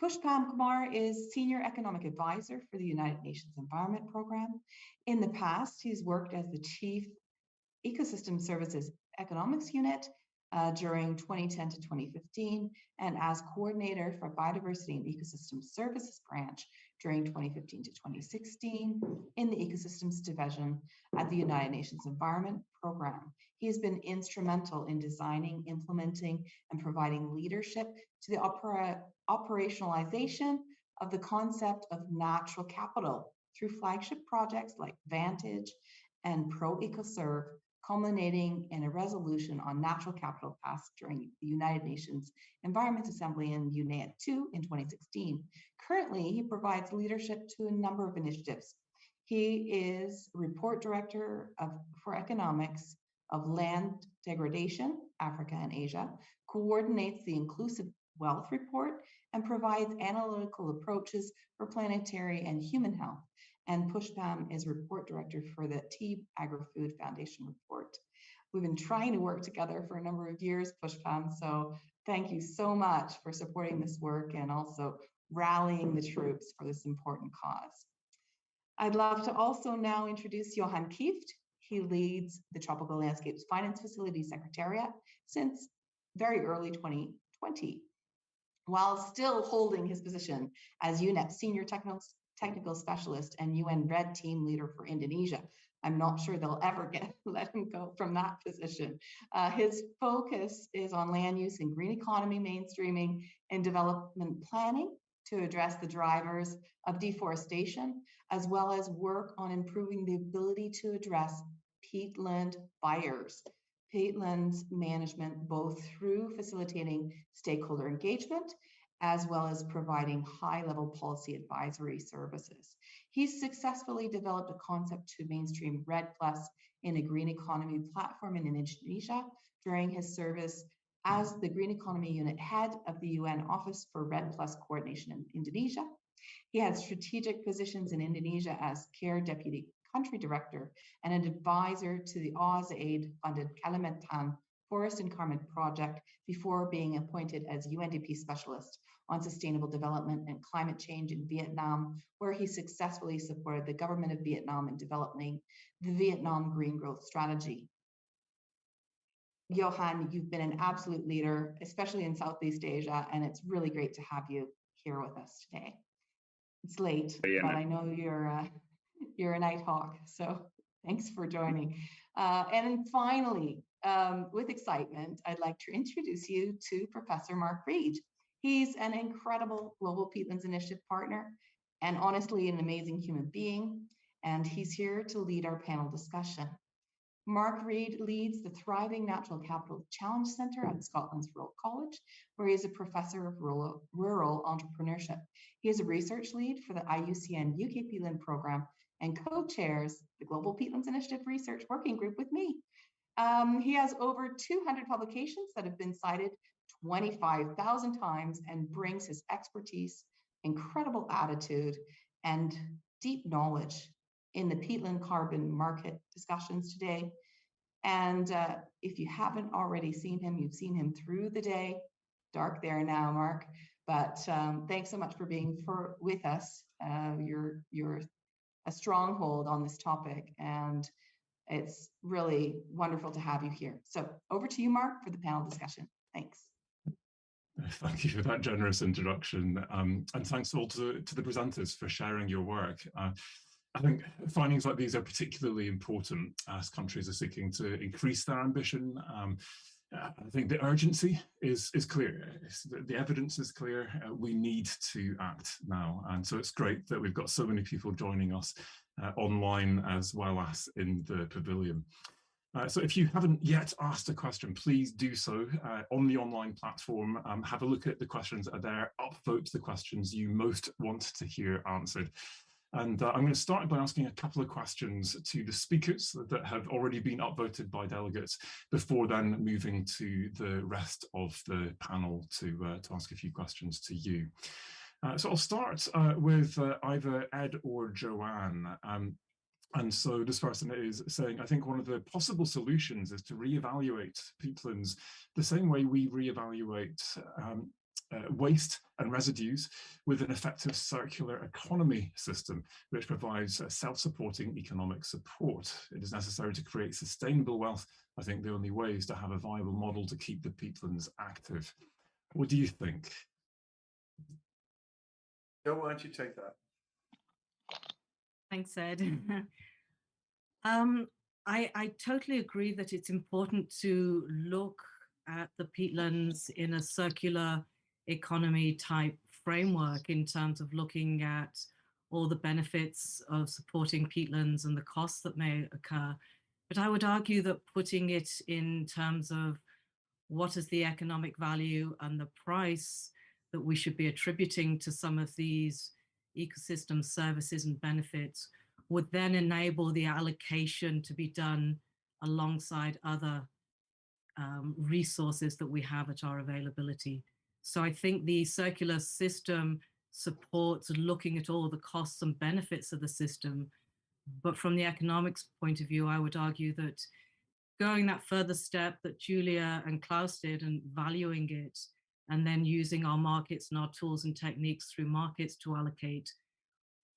Pushpam Kumar is Senior Economic Advisor for the United Nations Environment Program. In the past, he's worked as the Chief Ecosystem Services Economics Unit during 2010 to 2015, and as Coordinator for Biodiversity and Ecosystem Services Branch during 2015 to 2016 in the Ecosystems Division at the United Nations Environment Program. He has been instrumental in designing, implementing, and providing leadership to the operationalization of the concept of natural capital through flagship projects like Vantage and Pro-EcoServe, culminating in a resolution on natural capital passed during the United Nations Environment Assembly in UNEP 2 in 2016. Currently, he provides leadership to a number of initiatives. He is Report Director for Economics of Land Degradation, Africa and Asia, coordinates the Inclusive Wealth Report, and provides analytical approaches for planetary and human health. And Pushpam is Report Director for the Tea Agri-Food Foundation report. We've been trying to work together for a number of years, Pushpam, so thank you so much for supporting this work and also rallying the troops for this important cause. I'd love to also now introduce Johan Kieft. He leads the Tropical Landscapes Finance Facility Secretariat since very early 2020, while still holding his position as UNEP Senior Technical Specialist and UN Red Team Leader for Indonesia. I'm not sure they'll ever let him go from that position. His focus is on land use and green economy mainstreaming and development planning to address the drivers of deforestation, as well as work on improving the ability to address peatland fires, peatlands management, both through facilitating stakeholder engagement, as well as providing high-level policy advisory services. He's successfully developed a concept to mainstream REDD+ in a green economy platform in Indonesia during his service as the Green Economy Unit Head of the UN Office for REDD+ Coordination in Indonesia. He had strategic positions in Indonesia as CARE Deputy Country Director and an advisor to the AusAid-funded Kalimantan Forest and Carbon Project before being appointed as UNDP Specialist on Sustainable Development and Climate Change in Vietnam, where he successfully supported the government of Vietnam in developing the Vietnam Green Growth Strategy. Johan, you've been an absolute leader, especially in Southeast Asia, and it's really great to have you here with us today. It's late, but I know you're a night hawk, so thanks for joining. And finally, with excitement, I'd like to introduce you to Professor Mark Reed. He's an incredible Global Peatlands Initiative partner and honestly an amazing human being, and he's here to lead our panel discussion. Mark Reed leads the Thriving Natural Capital Challenge Centre at Scotland's Royal College, where he is a professor of rural entrepreneurship. He is a research lead for the IUCN UK Peatland Programme and co-chairs the Global Peatlands Initiative Research Working Group with me. He has over 200 publications that have been cited 25,000 times and brings his expertise, incredible attitude, and deep knowledge in the peatland carbon market discussions today. And if you haven't already seen him, you've seen him through the day. Dark there now, Mark, but thanks so much for being with us. You're a stronghold on this topic, and it's really wonderful to have you here. So over to you, Mark, for the panel discussion. Thanks. Thank you for that generous introduction, and thanks all to the presenters for sharing your work. I think findings like these are particularly important as countries are seeking to increase their ambition. I think the urgency is clear. The evidence is clear. We need to act now. And so it's great that we've got so many people joining us online as well as in the pavilion. So if you haven't yet asked a question, please do so on the online platform. Have a look at the questions that are there, upvote the questions you most want to hear answered. And I'm going to start by asking a couple of questions to the speakers that have already been upvoted by delegates before then moving to the rest of the panel to ask a few questions to you. So I'll start with either Ed or Joanne. And so this person is saying, I think one of the possible solutions is to reevaluate peatlands the same way we reevaluate waste and residues with an effective circular economy system, which provides self-supporting economic support. It is necessary to create sustainable wealth. I think the only way is to have a viable model to keep the peatlands active. What do you think? Joe, why don't you take that? Thanks, Ed. I totally agree that it's important to look at the peatlands in a circular economy type framework in terms of looking at all the benefits of supporting peatlands and the costs that may occur. But I would argue that putting it in terms of what is the economic value and the price that we should be attributing to some of these ecosystem services and benefits would then enable the allocation to be done alongside other resources that we have at our availability. So I think the circular system supports looking at all the costs and benefits of the system. But from the economics point of view, I would argue that going that further step that Julia and Klaus did and valuing it, and then using our markets and our tools and techniques through markets to allocate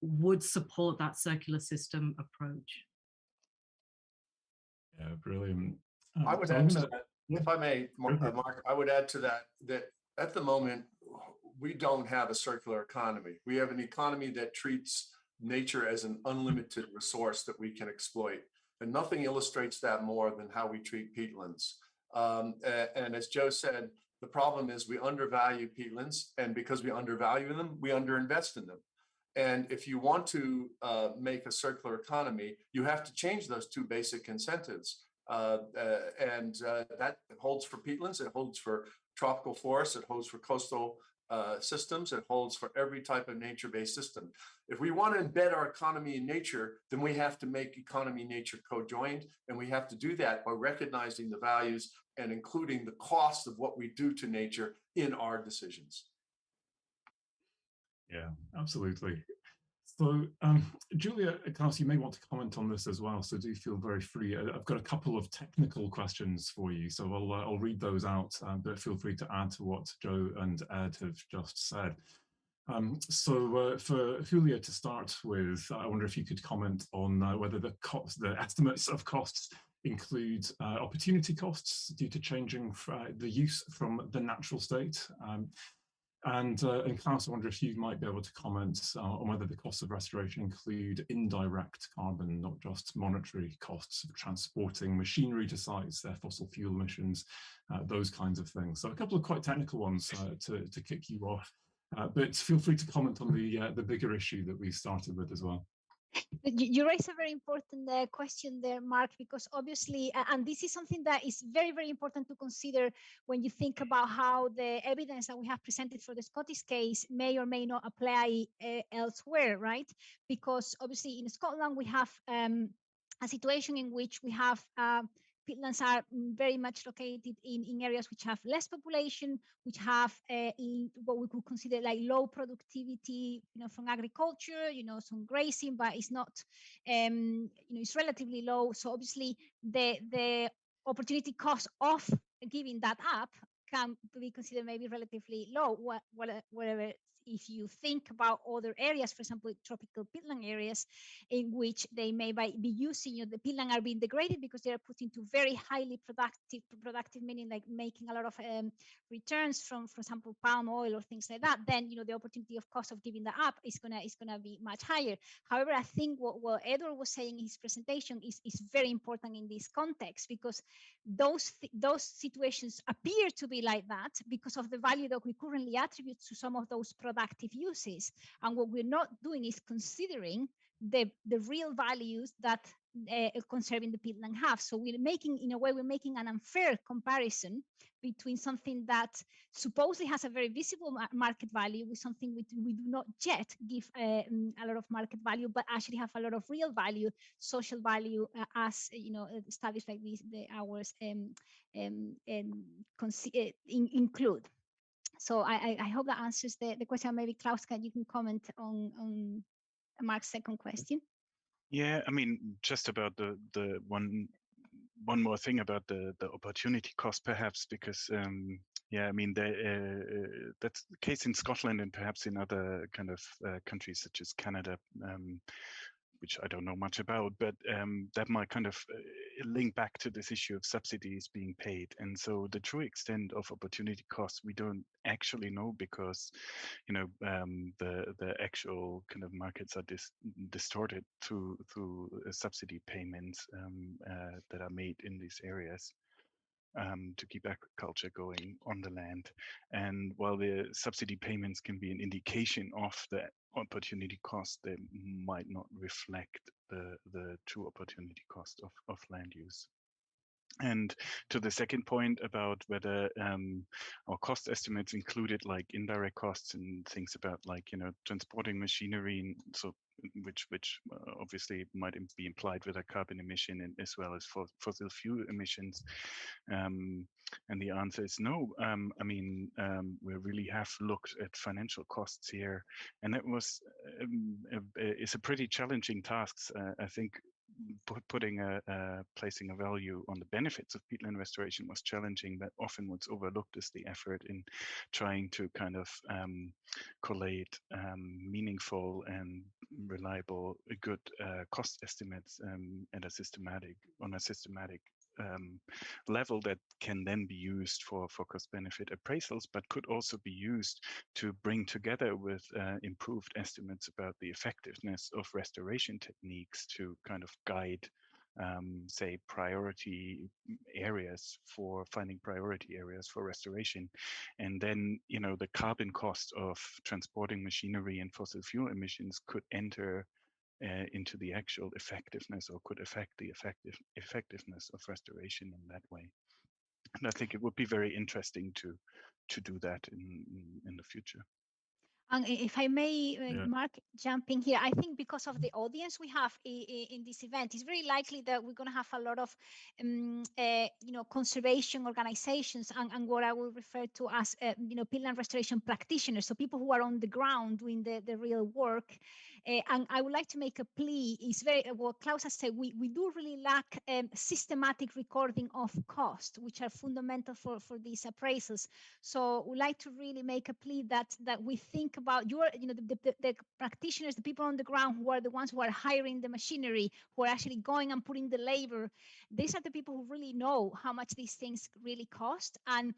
would support that circular system approach. Yeah, brilliant. I would add to that, if I may, Mark, I would add to that, that at the moment, we don't have a circular economy. We have an economy that treats nature as an unlimited resource that we can exploit. And nothing illustrates that more than how we treat peatlands. And as Joe said, the problem is we undervalue peatlands, and because we undervalue them, we underinvest in them. And if you want to make a circular economy, you have to change those two basic incentives. That holds for peatlands, it holds for tropical forests, it holds for coastal systems, it holds for every type of nature-based system. If we want to embed our economy in nature, then we have to make economy nature co-joined, and we have to do that by recognizing the values and including the cost of what we do to nature in our decisions. Yeah, absolutely. So, Julia, Klaus, you may want to comment on this as well, so do feel very free. I've got a couple of technical questions for you, so I'll read those out, but feel free to add to what Joe and Ed have just said. So for Julia to start with, I wonder if you could comment on whether the estimates of costs include opportunity costs due to changing the use from the natural state. And Klaus, I wonder if you might be able to comment on whether the costs of restoration include indirect carbon, not just monetary costs of transporting machinery to sites, their fossil fuel emissions, those kinds of things. So a couple of quite technical ones to kick you off, but feel free to comment on the bigger issue that we started with as well. You raise a very important question there, Mark, because obviously, and this is something that is very, very important to consider when you think about how the evidence that we have presented for the Scottish case may or may not apply elsewhere, right? Because obviously in Scotland, we have a situation in which we have peatlands are very much located in areas which have less population, which have what we could consider like low productivity, from agriculture, some grazing, but it's not, it's relatively low. So obviously the opportunity cost of giving that up can be considered maybe relatively low, whatever if you think about other areas, for example, tropical peatland areas, in which they may be using, the peatland are being degraded because they are put into very highly productive, meaning like making a lot of returns from, for example, palm oil or things like that, then the opportunity of cost of giving that up is gonna be much higher. However, I think what Edward was saying in his presentation is very important in this context, because those situations appear to be like that because of the value that we currently attribute to some of those productive uses, and what we're not doing is considering the real values that conserving the peatland have. So we're making an unfair comparison between something that supposedly has a very visible market value with something we do not yet give a lot of market value, but actually have a lot of real value, social value, as studies like these, ours, include. So I hope that answers the question. Maybe Klaus, you can comment on Mark's second question. Yeah, I mean, just about the one more thing about the opportunity cost, perhaps, because yeah, I mean, that's the case in Scotland and perhaps in other kind of countries such as Canada, which I don't know much about, but that might kind of link back to this issue of subsidies being paid. And so the true extent of opportunity costs, we don't actually know, because, the actual kind of markets are distorted through subsidy payments that are made in these areas. To keep agriculture going on the land. And while the subsidy payments can be an indication of the opportunity cost, they might not reflect the true opportunity cost of land use. And to the second point about whether our cost estimates included like indirect costs and things about like, transporting machinery, and so which obviously might be implied with a carbon emission, and as well as fossil fuel emissions. And the answer is no. I mean, we really have looked at financial costs here, and that was it's a pretty challenging task. I think placing a value on the benefits of peatland restoration was challenging, but often what's overlooked is the effort in trying to kind of collate meaningful and reliable, good cost estimates on a systematic level that can then be used for cost-benefit appraisals, but could also be used to bring together with improved estimates about the effectiveness of restoration techniques to kind of guide, say, priority areas for finding priority areas for restoration. And then, the carbon cost of transporting machinery and fossil fuel emissions could enter into the actual effectiveness, or could affect the effectiveness of restoration in that way. And I think it would be very interesting to do that in the future. And if I may, Mark, jump in here, I think because of the audience we have in this event, it's very likely that we're going to have a lot of, conservation organizations and what I will refer to as, peatland restoration practitioners. So people who are on the ground doing the real work. And I would like to make a plea. It's very, what Klaus has said, we do really lack systematic recording of cost, which are fundamental for these appraisals. So we'd like to really make a plea that we think about the practitioners, the people on the ground who are the ones who are hiring the machinery, who are actually going and putting the labor. These are the people who really know how much these things really cost, and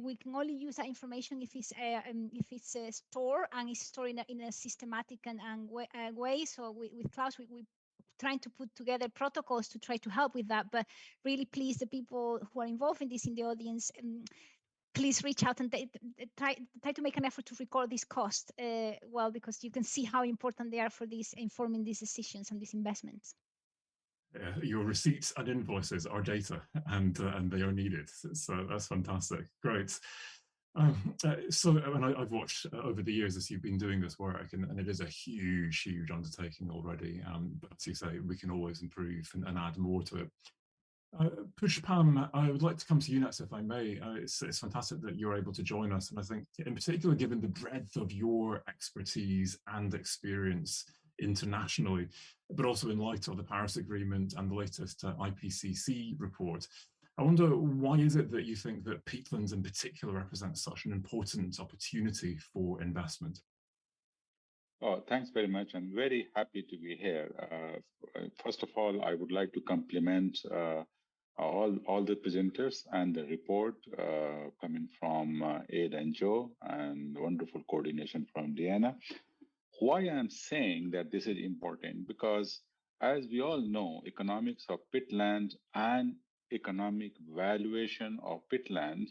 we can only use that information if it's stored and is stored in a systematic and way. So with Klaus, we trying to put together protocols to try to help with that. But really, please, the people who are involved in this in the audience, please reach out and try to make an effort to record these costs well, because you can see how important they are for informing these decisions and these investments. Your receipts and invoices are data, and they are needed. So that's fantastic. Great. And I've watched over the years as you've been doing this work, and it is a huge undertaking already. But as you say, we can always improve and add more to it. Pushpam, I would like to come to you next, if I may. It's fantastic that you're able to join us, and I think, in particular, given the breadth of your expertise and experience internationally, but also in light of the Paris Agreement and the latest IPCC report, I wonder, why is it that you think that peatlands in particular represent such an important opportunity for investment? Oh, thanks very much. I'm very happy to be here. First of all, I would like to compliment all the presenters and the report coming from Ed and Joe, and wonderful coordination from Dianna. Why I'm saying that this is important, because as we all know, economics of peatland and economic valuation of peatland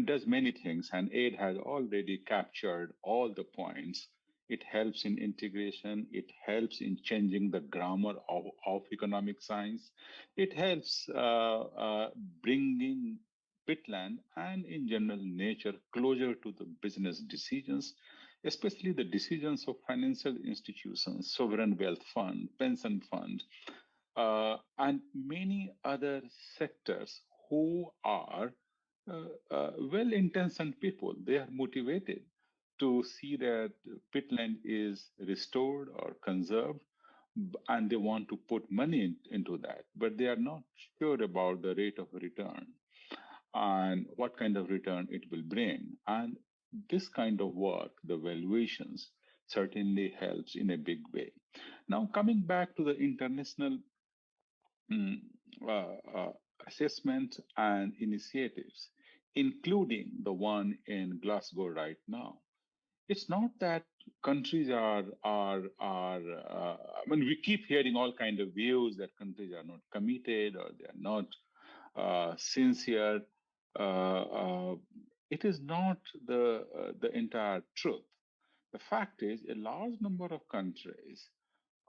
does many things, and Ed has already captured all the points. It helps in integration. It helps in changing the grammar of economic science. It helps bringing peatland and in general nature closer to the business decisions, especially the decisions of financial institutions, sovereign wealth fund, pension fund, and many other sectors who are well-intentioned people. They are motivated to see that peatland is restored or conserved, and they want to put money into that, but they are not sure about the rate of return and what kind of return it will bring. And this kind of work, the valuations, certainly helps in a big way. Now, coming back to the international mm, uh, uh, assessment and initiatives, including the one in Glasgow right now. It's not that countries I mean, we keep hearing all kind of views that countries are not committed or they are not sincere. It is not the entire truth. The fact is, a large number of countries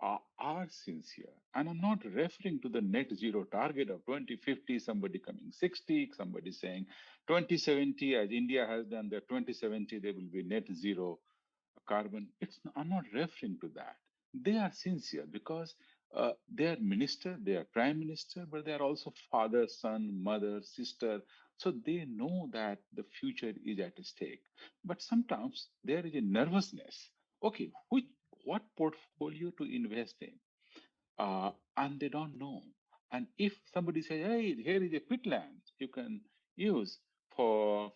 are sincere. And I'm not referring to the net zero target of 2050, somebody coming 60, somebody saying 2070, as India has done, their 2070, there will be net zero carbon. I'm not referring to that. They are sincere because they are minister, they are prime minister, but they are also father, son, mother, sister. So they know that the future is at stake. But sometimes there is a nervousness. Okay, what portfolio to invest in? And they don't know. And if somebody says, "Hey, here is a peatland you can use for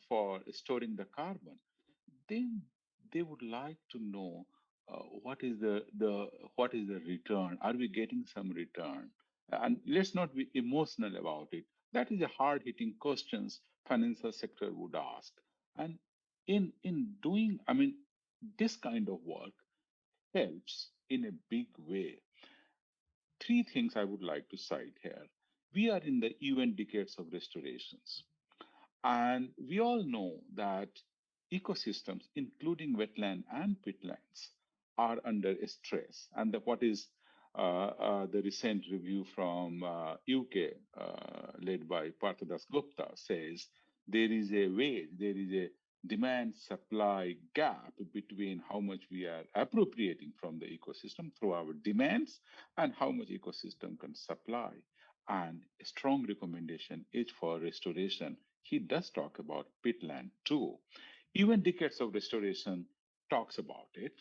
storing the carbon," then they would like to know what is the return. Are we getting some return? And let's not be emotional about it. That is a hard hitting questions financial sector would ask. And in doing, I mean, this kind of work helps in a big way. Three things I would like to cite here. We are in the UN decades of restorations. And we all know that ecosystems, including wetland and peatlands, are under stress. And what is the recent review from UK, led by Parthadas Gupta, says there is a demand supply gap between how much we are appropriating from the ecosystem through our demands and how much ecosystem can supply. And a strong recommendation is for restoration. He does talk about peatland too. Even decades of restoration talks about it,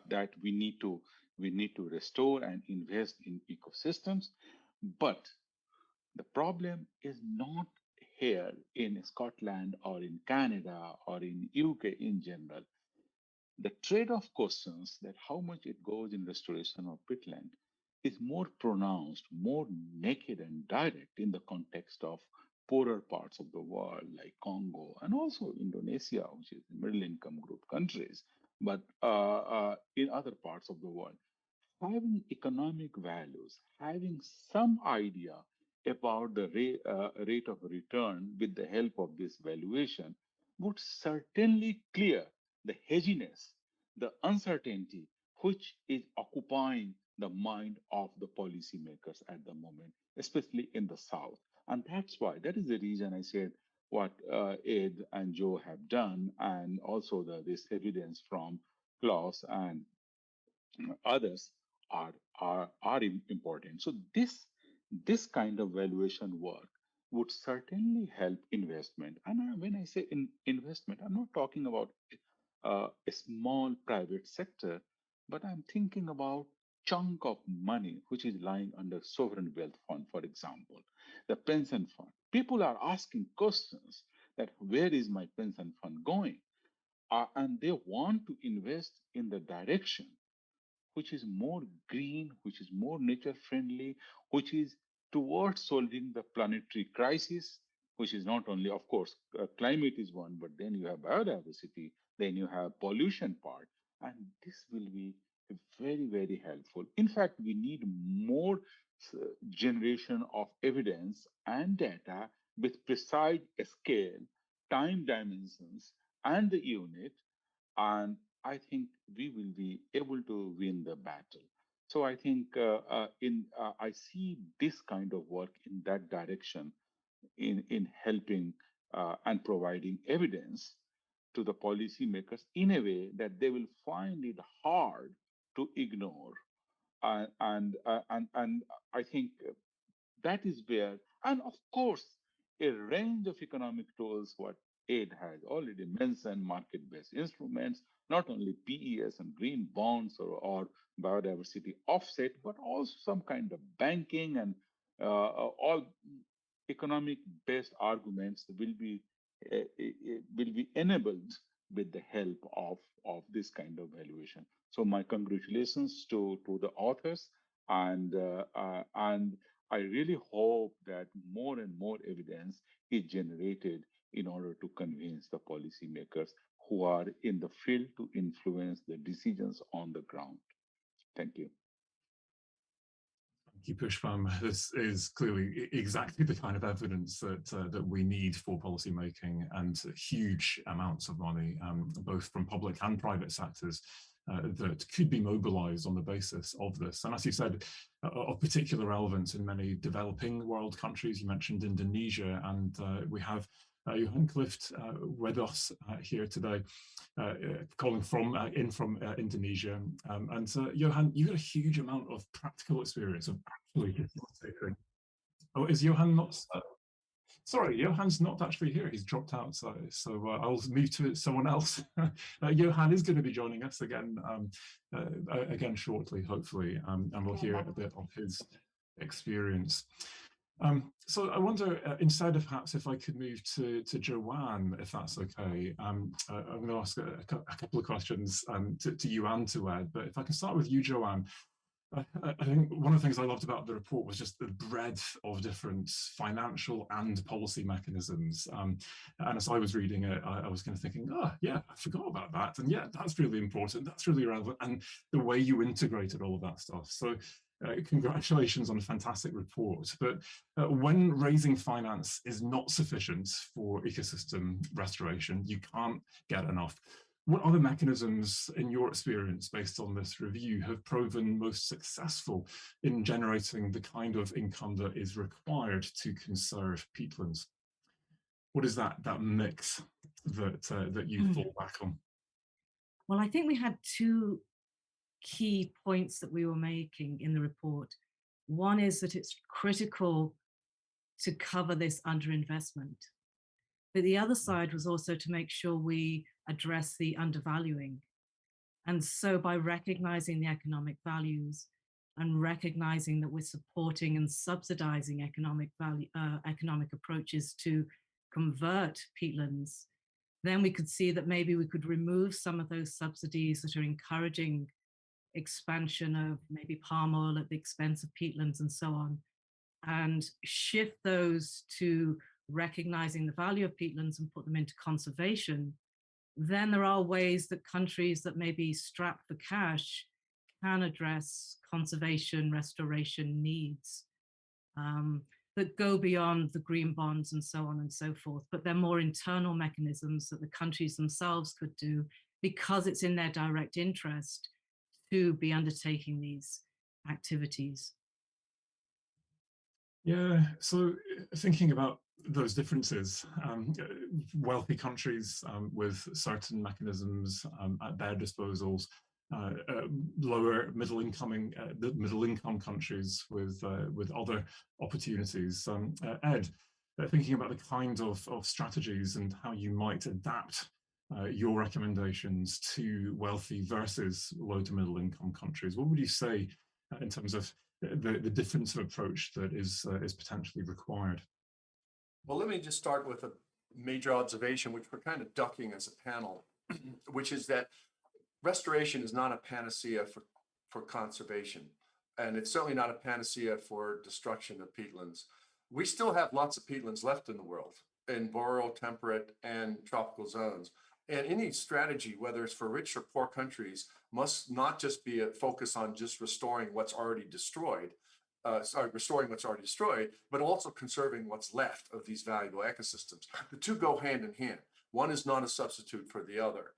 that we need to restore and invest in ecosystems. But the problem is not here in Scotland or in Canada or in UK in general. The trade-off questions that how much it goes in restoration of peatland is more pronounced, more naked and direct in the context of poorer parts of the world like Congo and also Indonesia, which is middle income group countries, but in other parts of the world. Having economic values, having some idea about the rate of return with the help of this valuation would certainly clear the haziness, the uncertainty which is occupying the mind of the policymakers at the moment, especially in the South. And that is the reason I said what Ed and Joe have done, and also this evidence from Klaus and others are important. So this kind of valuation work would certainly help investment. And when I say investment, I'm not talking about a small private sector, but I'm thinking about chunk of money which is lying under sovereign wealth fund, for example, the pension fund. People are asking questions that where is my pension fund going? and they want to invest in the direction which is more green, which is more nature friendly, which is towards solving the planetary crisis, which is not only, of course, climate is one, but then you have biodiversity, then you have pollution part, and this will be very, very helpful. In fact, we need more generation of evidence and data with precise scale, time dimensions, and the unit, and I think we will be able to win the battle. So I think I see this kind of work in that direction in helping and providing evidence to the policymakers in a way that they will find it hard to ignore. And I think that is where, and of course, a range of economic tools, what Ed has already mentioned, market-based instruments, not only PES and green bonds or biodiversity offset, but also some kind of banking and all economic-based arguments will be enabled with the help of this kind of valuation. So my congratulations to the authors, and I really hope that more and more evidence is generated in order to convince the policymakers who are in the field to influence the decisions on the ground. Thank you. Thank you, Pushpam. This is clearly exactly the kind of evidence that we need for policymaking, and huge amounts of money, both from public and private sectors, that could be mobilized on the basis of this. And as you said, of particular relevance in many developing world countries. You mentioned Indonesia, and we have Johan Clift with us here today, calling from Indonesia. And Johan, you had a huge amount of practical experience of actually facilitating. Oh, is Johan not? Sorry, Johan's not actually here. He's dropped out, so I'll move to someone else. Johan is going to be joining us again shortly, hopefully, and we'll hear a bit of his experience. So I wonder, instead of perhaps if I could move to Joanne, if that's okay. I'm going to ask a couple of questions to you and to Ed, but if I can start with you, Joanne. I think one of the things I loved about the report was just the breadth of different financial and policy mechanisms. And as I was reading it, I was kind of thinking, oh, yeah, I forgot about that. And yeah, that's really important. That's really relevant. And the way you integrated all of that stuff. So congratulations on a fantastic report. But when raising finance is not sufficient for ecosystem restoration, you can't get enough. What other mechanisms, in your experience, based on this review, have proven most successful in generating the kind of income that is required to conserve peatlands? What is that mix that you fall back on? Well, I think we had two key points that we were making in the report. One is that it's critical to cover this underinvestment. But the other side was also to make sure we address the undervaluing. And so by recognizing the economic values and recognizing that we're supporting and subsidizing economic approaches to convert peatlands, then we could see that maybe we could remove some of those subsidies that are encouraging expansion of maybe palm oil at the expense of peatlands and so on, and shift those to recognizing the value of peatlands and put them into conservation. Then there are ways that countries that may be strapped for cash can address conservation, restoration needs that go beyond the green bonds and so on and so forth. But they're more internal mechanisms that the countries themselves could do because it's in their direct interest to be undertaking these activities. Yeah, so thinking about those differences, wealthy countries with certain mechanisms at their disposals, lower middle income countries with other opportunities. Ed, thinking about the kind of strategies and how you might adapt your recommendations to wealthy versus low to middle income countries, what would you say in terms of the difference of approach that is potentially required? Well, let me just start with a major observation, which we're kind of ducking as a panel. which is that restoration is not a panacea for conservation. And it's certainly not a panacea for destruction of peatlands. We still have lots of peatlands left in the world, in boreal, temperate, and tropical zones. And any strategy, whether it's for rich or poor countries, must not just be a focus on just restoring what's already destroyed, restoring what's already destroyed, but also conserving what's left of these valuable ecosystems. The two go hand in hand. One is not a substitute for the other.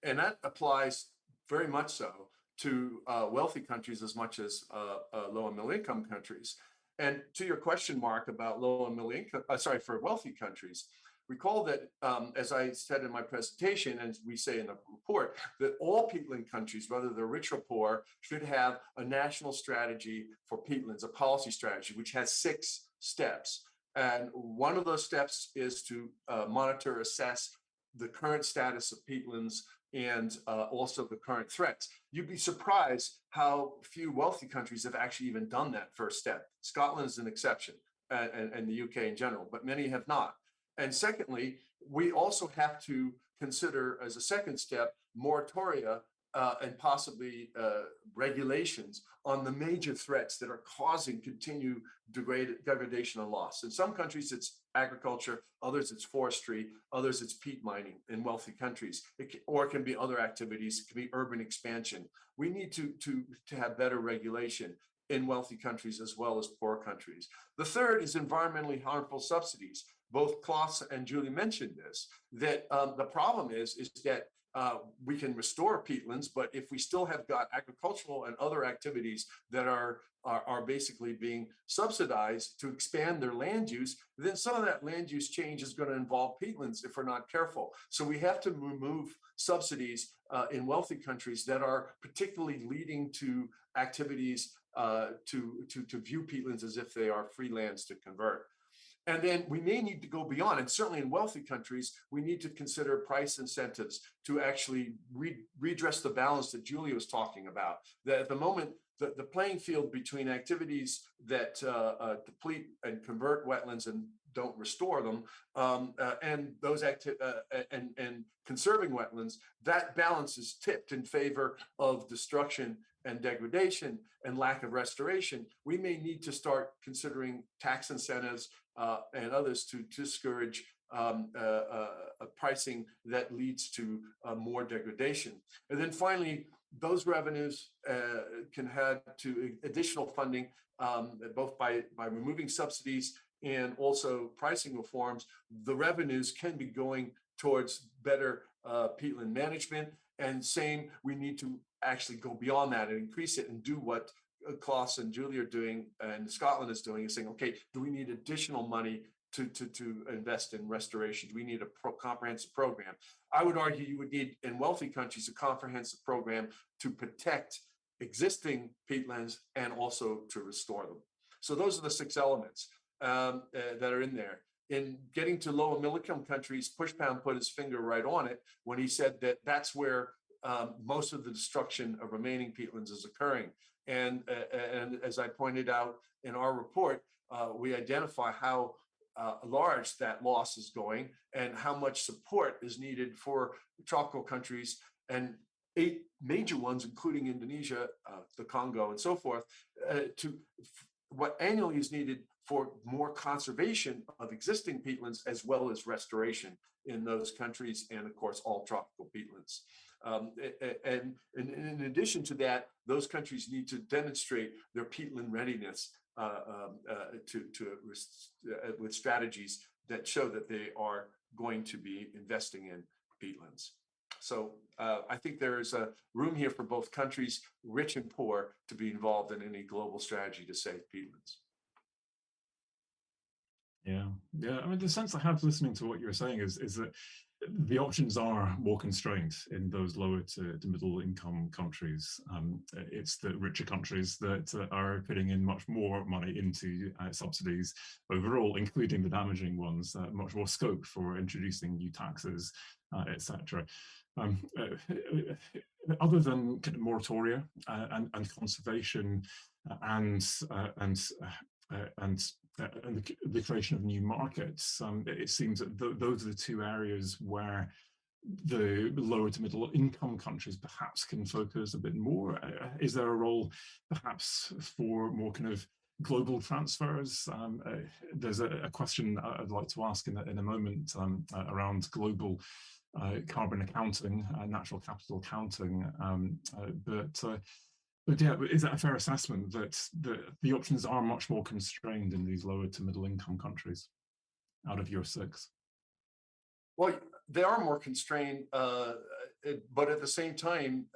And that applies very much so to wealthy countries as much as low and middle income countries. And to your question, Mark, about low and middle income, for wealthy countries, recall that, as I said in my presentation, and we say in the report, that all peatland countries, whether they're rich or poor, should have a national strategy for peatlands, a policy strategy, which has 6 steps. And one of those steps is to monitor, assess the current status of peatlands and also the current threats. You'd be surprised how few wealthy countries have actually even done that first step. Scotland is an exception, and the UK in general, but many have not. And secondly, we also have to consider, as a second step, moratoria and possibly regulations on the major threats that are causing continued degradation and loss. In some countries, it's agriculture, others it's forestry, others it's peat mining in wealthy countries, or it can be other activities, it can be urban expansion. We need to have better regulation in wealthy countries as well as poor countries. The third is environmentally harmful subsidies. Both Klaus and Julie mentioned this, that the problem is that we can restore peatlands, but if we still have got agricultural and other activities that are basically being subsidized to expand their land use, then some of that land use change is going to involve peatlands if we're not careful. So we have to remove subsidies in wealthy countries that are particularly leading to activities to view peatlands as if they are free lands to convert. And then we may need to go beyond, and certainly in wealthy countries, we need to consider price incentives to actually redress the balance that Julia was talking about. That at the moment, the playing field between activities that deplete and convert wetlands and don't restore them, and those and conserving wetlands, that balance is tipped in favor of destruction and degradation and lack of restoration. We may need to start considering tax incentives and others to discourage pricing that leads to more degradation. And then finally, those revenues can head to additional funding, both by removing subsidies and also pricing reforms. The revenues can be going towards better peatland management, and same, we need to actually go beyond that and increase it and do what Klaus and Julie are doing and Scotland is doing, is saying, okay, do we need additional money to invest in restoration? Do we need a comprehensive program? I would argue you would need, in wealthy countries, a comprehensive program to protect existing peatlands and also to restore them. So those are the 6 elements that are in there. In getting to low and middle income countries, Pushpan put his finger right on it when he said that that's where most of the destruction of remaining peatlands is occurring. And as I pointed out in our report, we identify how large that loss is going and how much support is needed for tropical countries, and 8 major ones, including Indonesia, the Congo, and so forth, to what annually is needed for more conservation of existing peatlands as well as restoration in those countries, and of course all tropical peatlands. And in addition to that, those countries need to demonstrate their peatland readiness with strategies that show that they are going to be investing in peatlands. So I think there is a room here for both countries, rich and poor, to be involved in any global strategy to save peatlands. Yeah. I mean, the sense I have listening to what you're saying is that the options are more constrained in those lower to middle income countries. It's the richer countries that are putting in much more money into subsidies overall, including the damaging ones, much more scope for introducing new taxes, etc. Other than kind of moratoria and conservation and the creation of new markets, it seems that those are the 2 areas where the lower to middle income countries perhaps can focus a bit more? Is there a role perhaps for more kind of global transfers? There's a question I'd like to ask in a moment around global carbon accounting, natural capital accounting, but yeah, is that a fair assessment that the options are much more constrained in these lower to middle income countries out of your 6? Well, they are more constrained, but at the same time,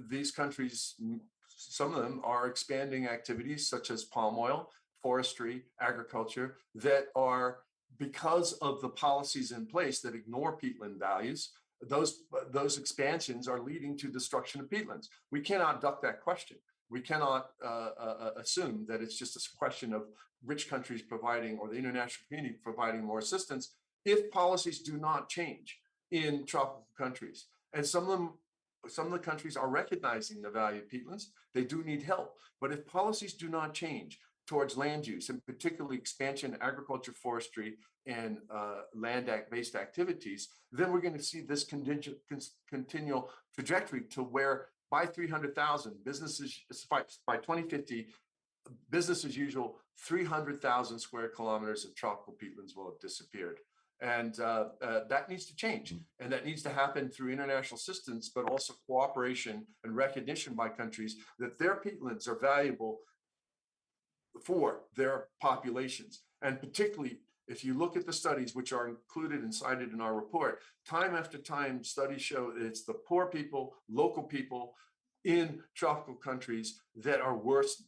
these countries, some of them are expanding activities such as palm oil, forestry, agriculture, that are, because of the policies in place that ignore peatland values, those expansions are leading to destruction of peatlands. We cannot duck that question. We cannot assume that it's just a question of rich countries providing, or the international community providing more assistance, if policies do not change in tropical countries. And some of the countries are recognizing the value of peatlands. They do need help. But if policies do not change towards land use, and particularly expansion, agriculture, forestry, and land-based activities, then we're going to see this continual trajectory to where by 300,000 businesses, by 2050, business as usual, 300,000 square kilometers of tropical peatlands will have disappeared. And that needs to change. And that needs to happen through international assistance, but also cooperation and recognition by countries that their peatlands are valuable for their populations. And particularly, if you look at the studies, which are included and cited in our report, time after time, studies show that it's the poor people, local people in tropical countries that are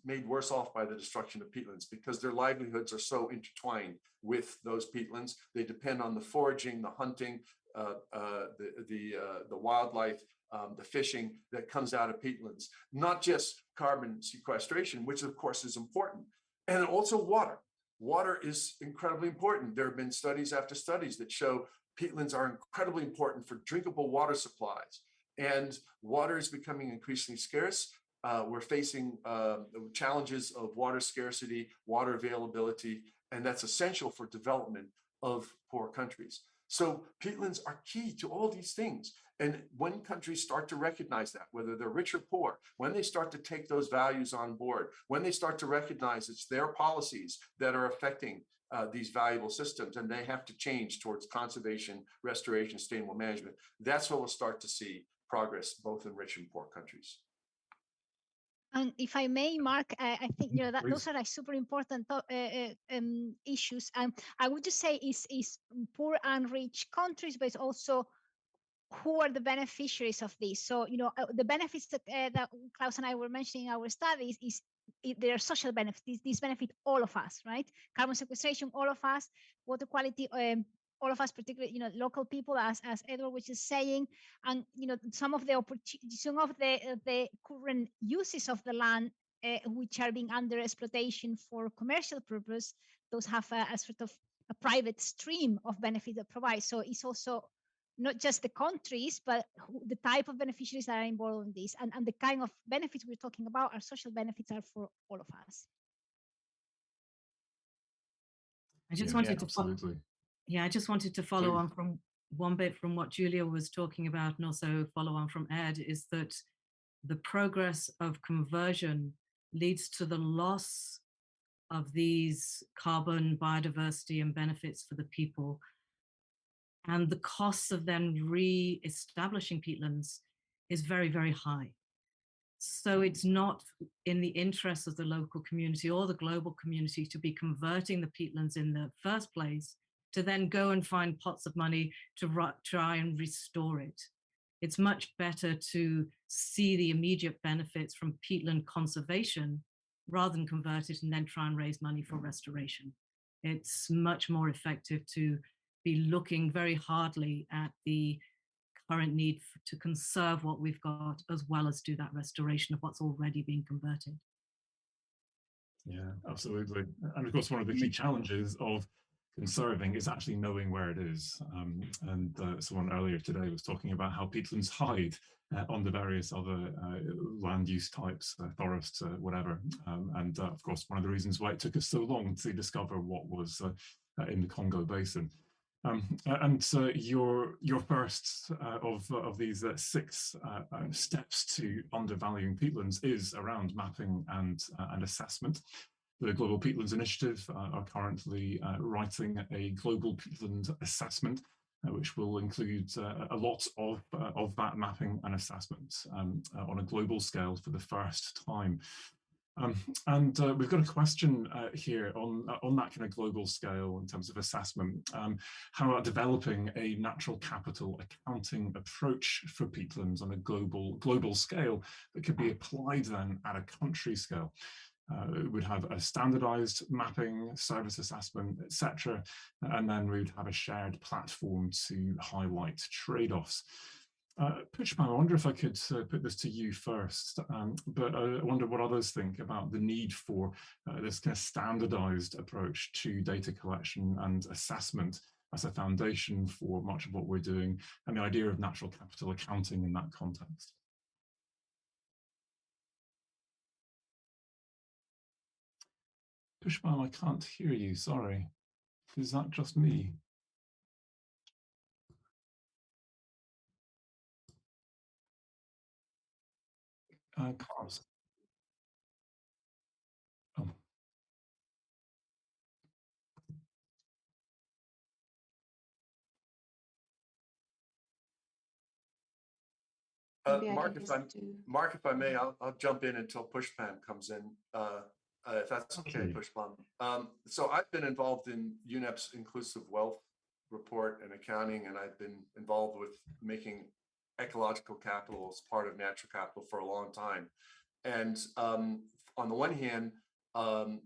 made worse off by the destruction of peatlands, because their livelihoods are so intertwined with those peatlands. They depend on the foraging, the hunting, the wildlife, the fishing that comes out of peatlands, not just carbon sequestration, which of course is important, and also water. Water is incredibly important. There have been studies after studies that show peatlands are incredibly important for drinkable water supplies. And water is becoming increasingly scarce. We're facing challenges of water scarcity, water availability, and that's essential for development of poor countries. So peatlands are key to all these things. And when countries start to recognize that, whether they're rich or poor, when they start to take those values on board, when they start to recognize it's their policies that are affecting these valuable systems, and they have to change towards conservation, restoration, sustainable management, that's when we'll start to see progress both in rich and poor countries. And if I may, Mark, I think that those are like super important issues. And I would just say is poor and rich countries, but it's also who are the beneficiaries of this. So the benefits that Klaus and I were mentioning in our studies is there are social benefits. These benefit all of us, right? Carbon sequestration, all of us. Water quality, all of us, particularly local people, as Edward was just saying, and some of the current uses of the land which are being under exploitation for commercial purpose, those have a sort of a private stream of benefit that provides. So it's also not just the countries, but the type of beneficiaries that are involved in this, and the kind of benefits we're talking about, our social benefits, are for all of us. I just wanted to follow on from one bit from what Julia was talking about, and also follow on from Ed, is that the progress of conversion leads to the loss of these carbon, biodiversity, and benefits for the people. And the costs of then re-establishing peatlands is very, very high. So it's not in the interest of the local community or the global community to be converting the peatlands in the first place, to then go and find pots of money to try and restore it. It's much better to see the immediate benefits from peatland conservation rather than convert it and then try and raise money for restoration. It's much more effective to be looking very hardly at the current need to conserve what we've got, as well as do that restoration of what's already being converted. Yeah, absolutely. And of course, one of the key challenges of conserving is actually knowing where it is. And someone earlier today was talking about how peatlands hide on the various other land use types, forests, whatever. And of course, one of the reasons why it took us so long to discover what was in the Congo Basin. And so your first of these 6 steps to undervaluing peatlands is around mapping and assessment. The Global Peatlands Initiative are currently writing a global peatland assessment, which will include a lot of that mapping and assessment on a global scale for the first time. And we've got a question here on that kind of global scale in terms of assessment. How about developing a natural capital accounting approach for peatlands on a global scale that could be applied then at a country scale? It would have a standardized mapping, service assessment, etc. And then we would have a shared platform to highlight trade-offs. Pushpan, I wonder if I could put this to you first, but I wonder what others think about the need for this kind of standardized approach to data collection and assessment as a foundation for much of what we're doing, and the idea of natural capital accounting in that context. Pushpan, I can't hear you, sorry. Is that just me? Carlos. Oh. Mark, if I may, I'll jump in until Pushpan comes in, if that's okay, Pushpan. So I've been involved in UNEP's inclusive wealth report and accounting, and I've been involved with making ecological capital as part of natural capital for a long time. And on the one hand,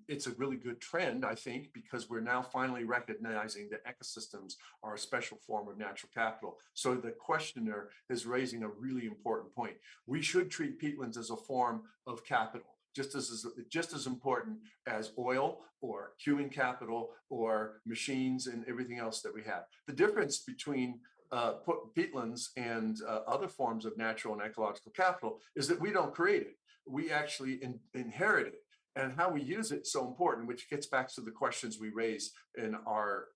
it's a really good trend, I think, because we're now finally recognizing that ecosystems are a special form of natural capital. So the questioner is raising a really important point. We should treat peatlands as a form of capital, just as important as oil or human capital or machines and everything else that we have. The difference between peatlands and other forms of natural and ecological capital is that we don't create it. We actually inherit it. And how we use it is so important, which gets back to the questions we raise in our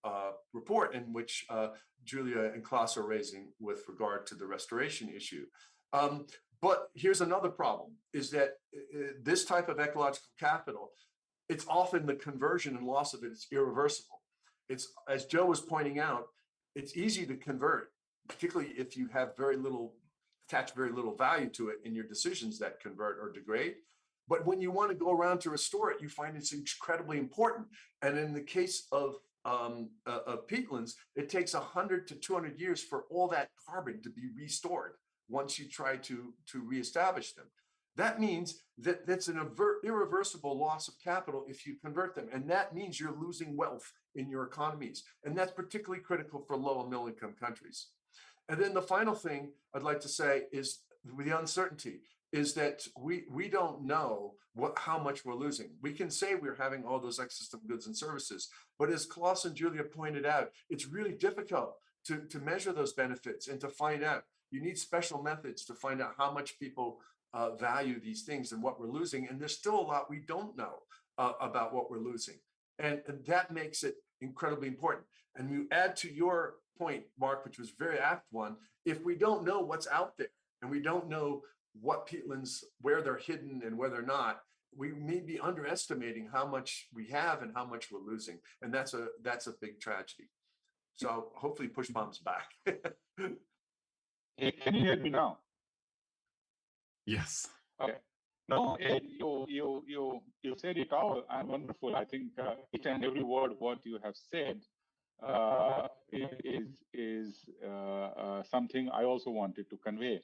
report, in which Julia and Klaus are raising with regard to the restoration issue. But here's another problem, is that this type of ecological capital, it's often the conversion and loss of it is irreversible. It's, as Joe was pointing out, it's easy to convert, particularly if you have attach very little value to it in your decisions that convert or degrade. But when you want to go around to restore it, you find it's incredibly important. And in the case of peatlands, it takes 100 to 200 years for all that carbon to be restored once you try to reestablish them. That means that that's an irreversible loss of capital if you convert them. And that means you're losing wealth in your economies. And that's particularly critical for low and middle income countries. And then the final thing I'd like to say is the uncertainty is that we don't know how much we're losing. We can say we're having all those ecosystem goods and services, but as Klaus and Julia pointed out, it's really difficult to measure those benefits and to find out. You need special methods to find out how much people value these things and what we're losing. And there's still a lot we don't know about what we're losing. And that makes it incredibly important. And you add to your point, Mark, which was a very apt one, if we don't know what's out there and we don't know what peatlands, where they're hidden and where they're not, we may be underestimating how much we have and how much we're losing. And that's a big tragedy. So hopefully Pushpan's back. Can you hear me now? Yes. Okay. No, you said it all, and wonderful. I think each and every word what you have said is something I also wanted to convey.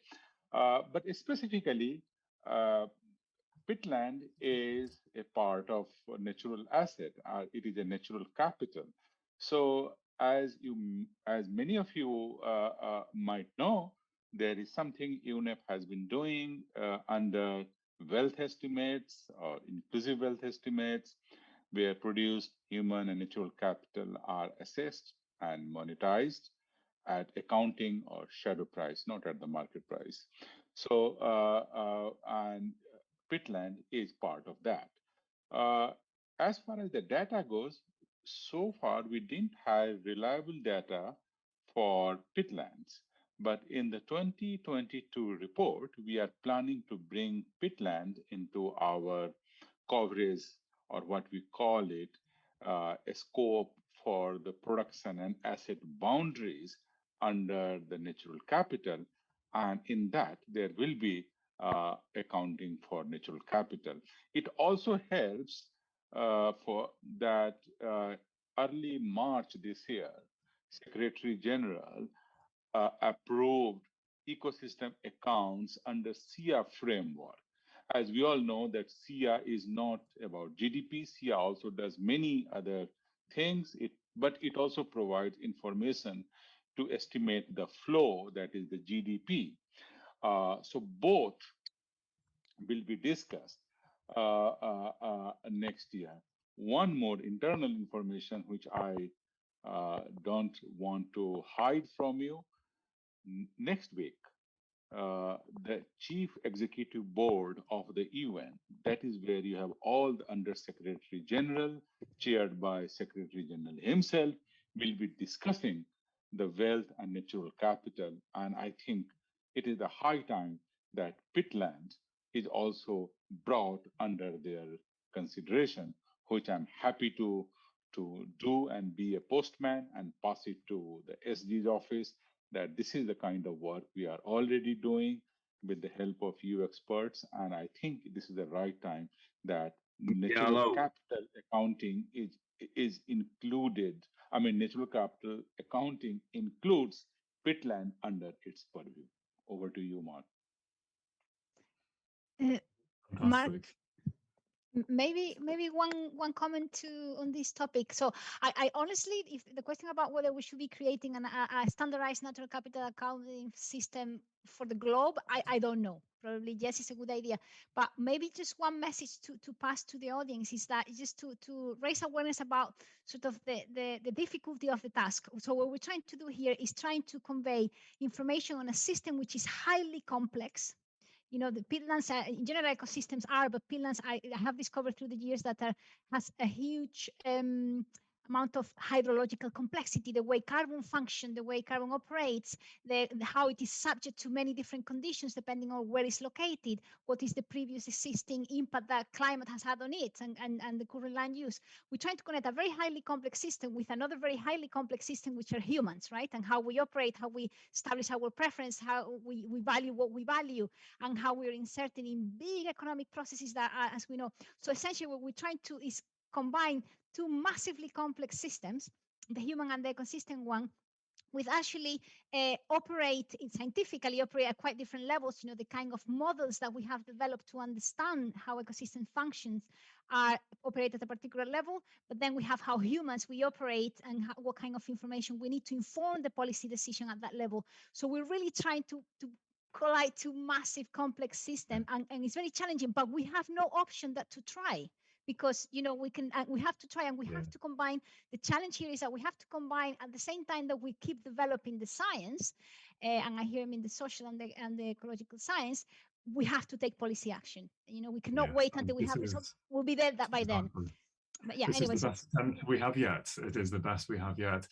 But specifically, peatland is a part of a natural asset. It is a natural capital. So as many of you might know, there is something UNEP has been doing under wealth estimates or inclusive wealth estimates, where produced human and natural capital are assessed and monetized at accounting or shadow price, not at the market price. So, and peatland is part of that. As far as the data goes, so far we didn't have reliable data for peatlands. But in the 2022 report, we are planning to bring peatland into our coverage, or what we call it, a scope for the production and asset boundaries under the natural capital. And in that, there will be accounting for natural capital. It also helps for that early March this year, Secretary General approved ecosystem accounts under SIA framework. As we all know that SIA is not about GDP, SIA also does many other things, but it also provides information to estimate the flow, that is the GDP. So both will be discussed next year. One more internal information which I don't want to hide from you. Next week, the Chief Executive Board of the UN, that is where you have all the Under Secretary General, chaired by Secretary General himself, will be discussing the wealth and natural capital. And I think it is the high time that peatland is also brought under their consideration, which I'm happy to do and be a postman and pass it to the SD's office, that this is the kind of work we are already doing with the help of you experts. And I think this is the right time that natural capital accounting is included. I mean, natural capital accounting includes peatland under its purview. Over to you, Mark. Mark, maybe one comment on this topic. So I honestly, if the question about whether we should be creating a standardized natural capital accounting system for the globe, I don't know. Probably yes, it's a good idea. But maybe just one message to pass to the audience is that just to raise awareness about sort of the difficulty of the task. So what we're trying to do here is trying to convey information on a system which is highly complex. You know, the peatlands in general ecosystems are, but peatlands I have discovered through the years that has a huge amount of hydrological complexity, the way carbon function, the way carbon operates, how it is subject to many different conditions depending on where it's located, what is the previous existing impact that climate has had on it, and the current land use. We're trying to connect a very highly complex system with another very highly complex system, which are humans, right? And how we operate, how we establish our preference, how we value what we value, and how we're inserting in big economic processes that are, as we know. So essentially what we're trying to is combine two massively complex systems, the human and the ecosystem one, with actually scientifically operate at quite different levels. You know, the kind of models that we have developed to understand how ecosystem functions are operate at a particular level, but then we have how humans we operate and what kind of information we need to inform the policy decision at that level. So we're really trying to collide two massive complex systems, and it's very challenging, but we have no option but to try. Because, you know, we have to try, and we have to combine. The challenge here is that we have to combine at the same time that we keep developing the science, and I hear him in the social and the ecological science. We have to take policy action. You know, we cannot wait until we have results. We'll be there by then. But yeah, this anyways, is the best attempt we have yet. It is the best we have yet.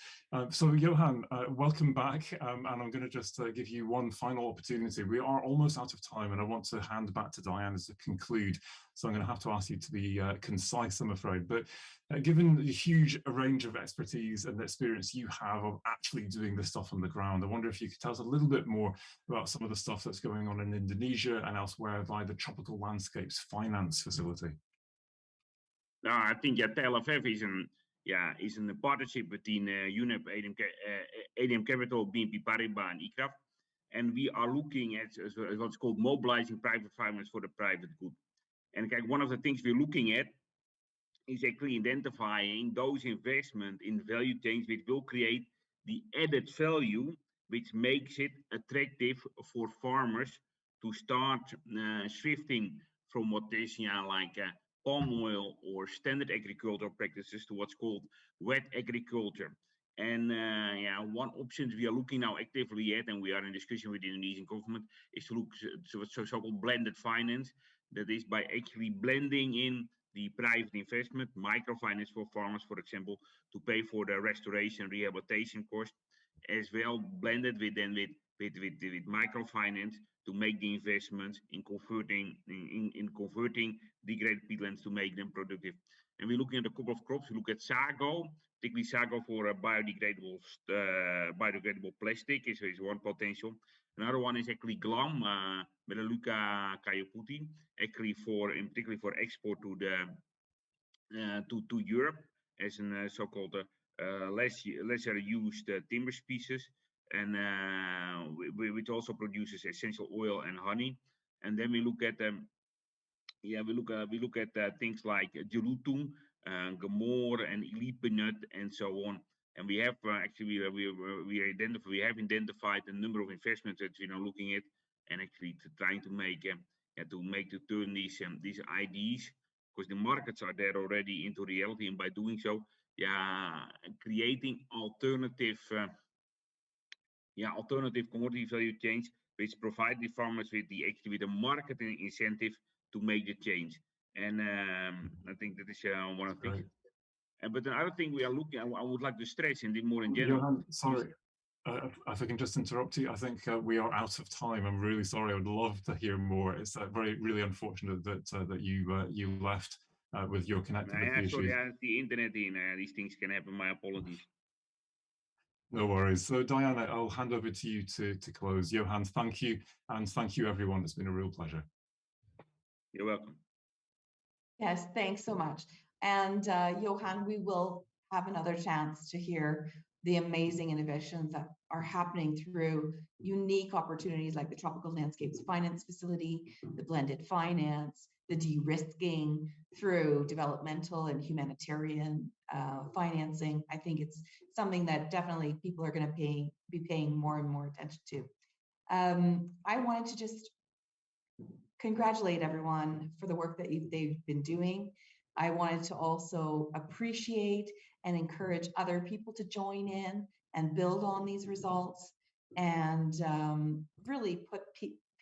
So Johan, welcome back. And I'm going to just give you one final opportunity. We are almost out of time, and I want to hand back to Dianna to conclude. So I'm going to have to ask you to be concise, I'm afraid. But given the huge range of expertise and the experience you have of actually doing this stuff on the ground, I wonder if you could tell us a little bit more about some of the stuff that's going on in Indonesia and elsewhere via the Tropical Landscapes Finance Facility. No, I think Tel Aviv is a partnership between UNEP, ADM Capital, BNP Paribas, and ICRAF, and we are looking at what's called mobilizing private finance for the private good. And one of the things we're looking at is actually identifying those investments in value chains which will create the added value, which makes it attractive for farmers to start shifting from what is like palm oil or standard agricultural practices to what's called wet agriculture. And one option we are looking now actively at, and we are in discussion with the Indonesian government, is to look at so-called blended finance. That is by actually blending in the private investment, microfinance for farmers, for example, to pay for the restoration rehabilitation cost, as well blended with microfinance to make the investments in converting degraded peatlands to make them productive. And we're looking at a couple of crops. We look at sago, particularly sago for biodegradable plastic is one potential. Another one is actually glam, Melaleuca cayoputi, actually particularly for export to Europe as a so-called lesser used timber species, and which also produces essential oil and honey. And then we look at things like gelutung, gemor, and illipenut, and so on. And we have actually we have identified a number of investments that we're now looking at, and actually trying to make to turn these ideas, because the markets are there already, into reality, and by doing so, creating alternative commodity value chains which provide the farmers with the marketing incentive to make the change. And I think that is one of the things. But another thing we are looking, I would like to stress, and more in general. Johan, sorry, if I can just interrupt you, I think we are out of time. I'm really sorry. I would love to hear more. It's really unfortunate that you left with your connectivity issues. Sorry, the internet these things can happen. My apologies. No worries. So Dianna, I'll hand over to you to close. Johan, thank you, and thank you everyone. It's been a real pleasure. You're welcome. Yes, thanks so much. And Johan, we will have another chance to hear the amazing innovations that are happening through unique opportunities like the Tropical Landscapes Finance Facility, the blended finance, the de-risking through developmental and humanitarian financing. I think it's something that definitely people are going to be paying more and more attention to. I wanted to just congratulate everyone for the work that they've been doing. I wanted to also appreciate and encourage other people to join in and build on these results, and really put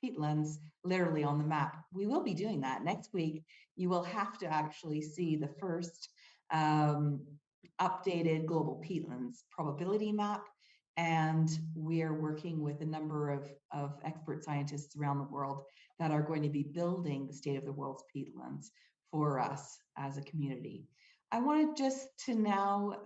peatlands literally on the map. We will be doing that next week. You will have to actually see the first updated global peatlands probability map, and we are working with a number of expert scientists around the world that are going to be building the state of the world's peatlands for us as a community. I wanted just to now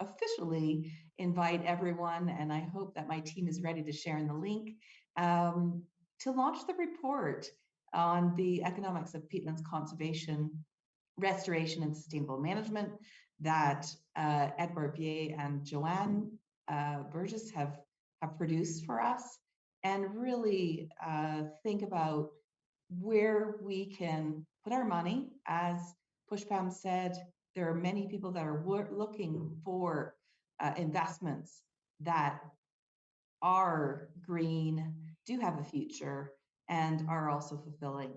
officially invite everyone, and I hope that my team is ready to share in the link, to launch the report on the economics of peatlands conservation, restoration, and sustainable management that Ed Barbier and Joanne Burgess have produced for us, and really think about where we can put our money. As Pushpam said, there are many people that are looking for investments that are green, do have a future, and are also fulfilling.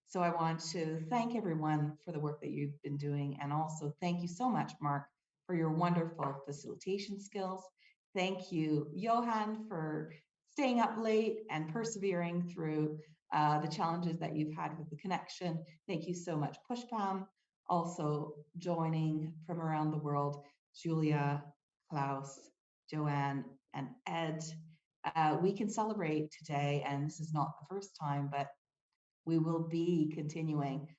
So I want to thank everyone for the work that you've been doing, and also thank you so much, Mark, for your wonderful facilitation skills. Thank you, Johan, for staying up late and persevering through the challenges that you've had with the connection. Thank you so much, Pushpam, also joining from around the world, Julia, Klaus, Joanne, and Ed. We can celebrate today, and this is not the first time, but we will be continuing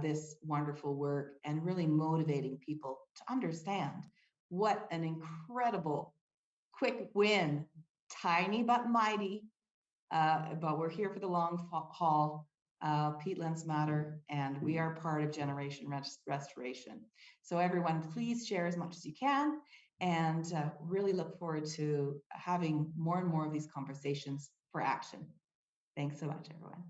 this wonderful work and really motivating people to understand what an incredible quick win, tiny but mighty, but we're here for the long haul. Peatlands matter, and we are part of generation restoration. So everyone, please share as much as you can, and really look forward to having more and more of these conversations for action. Thanks so much, everyone.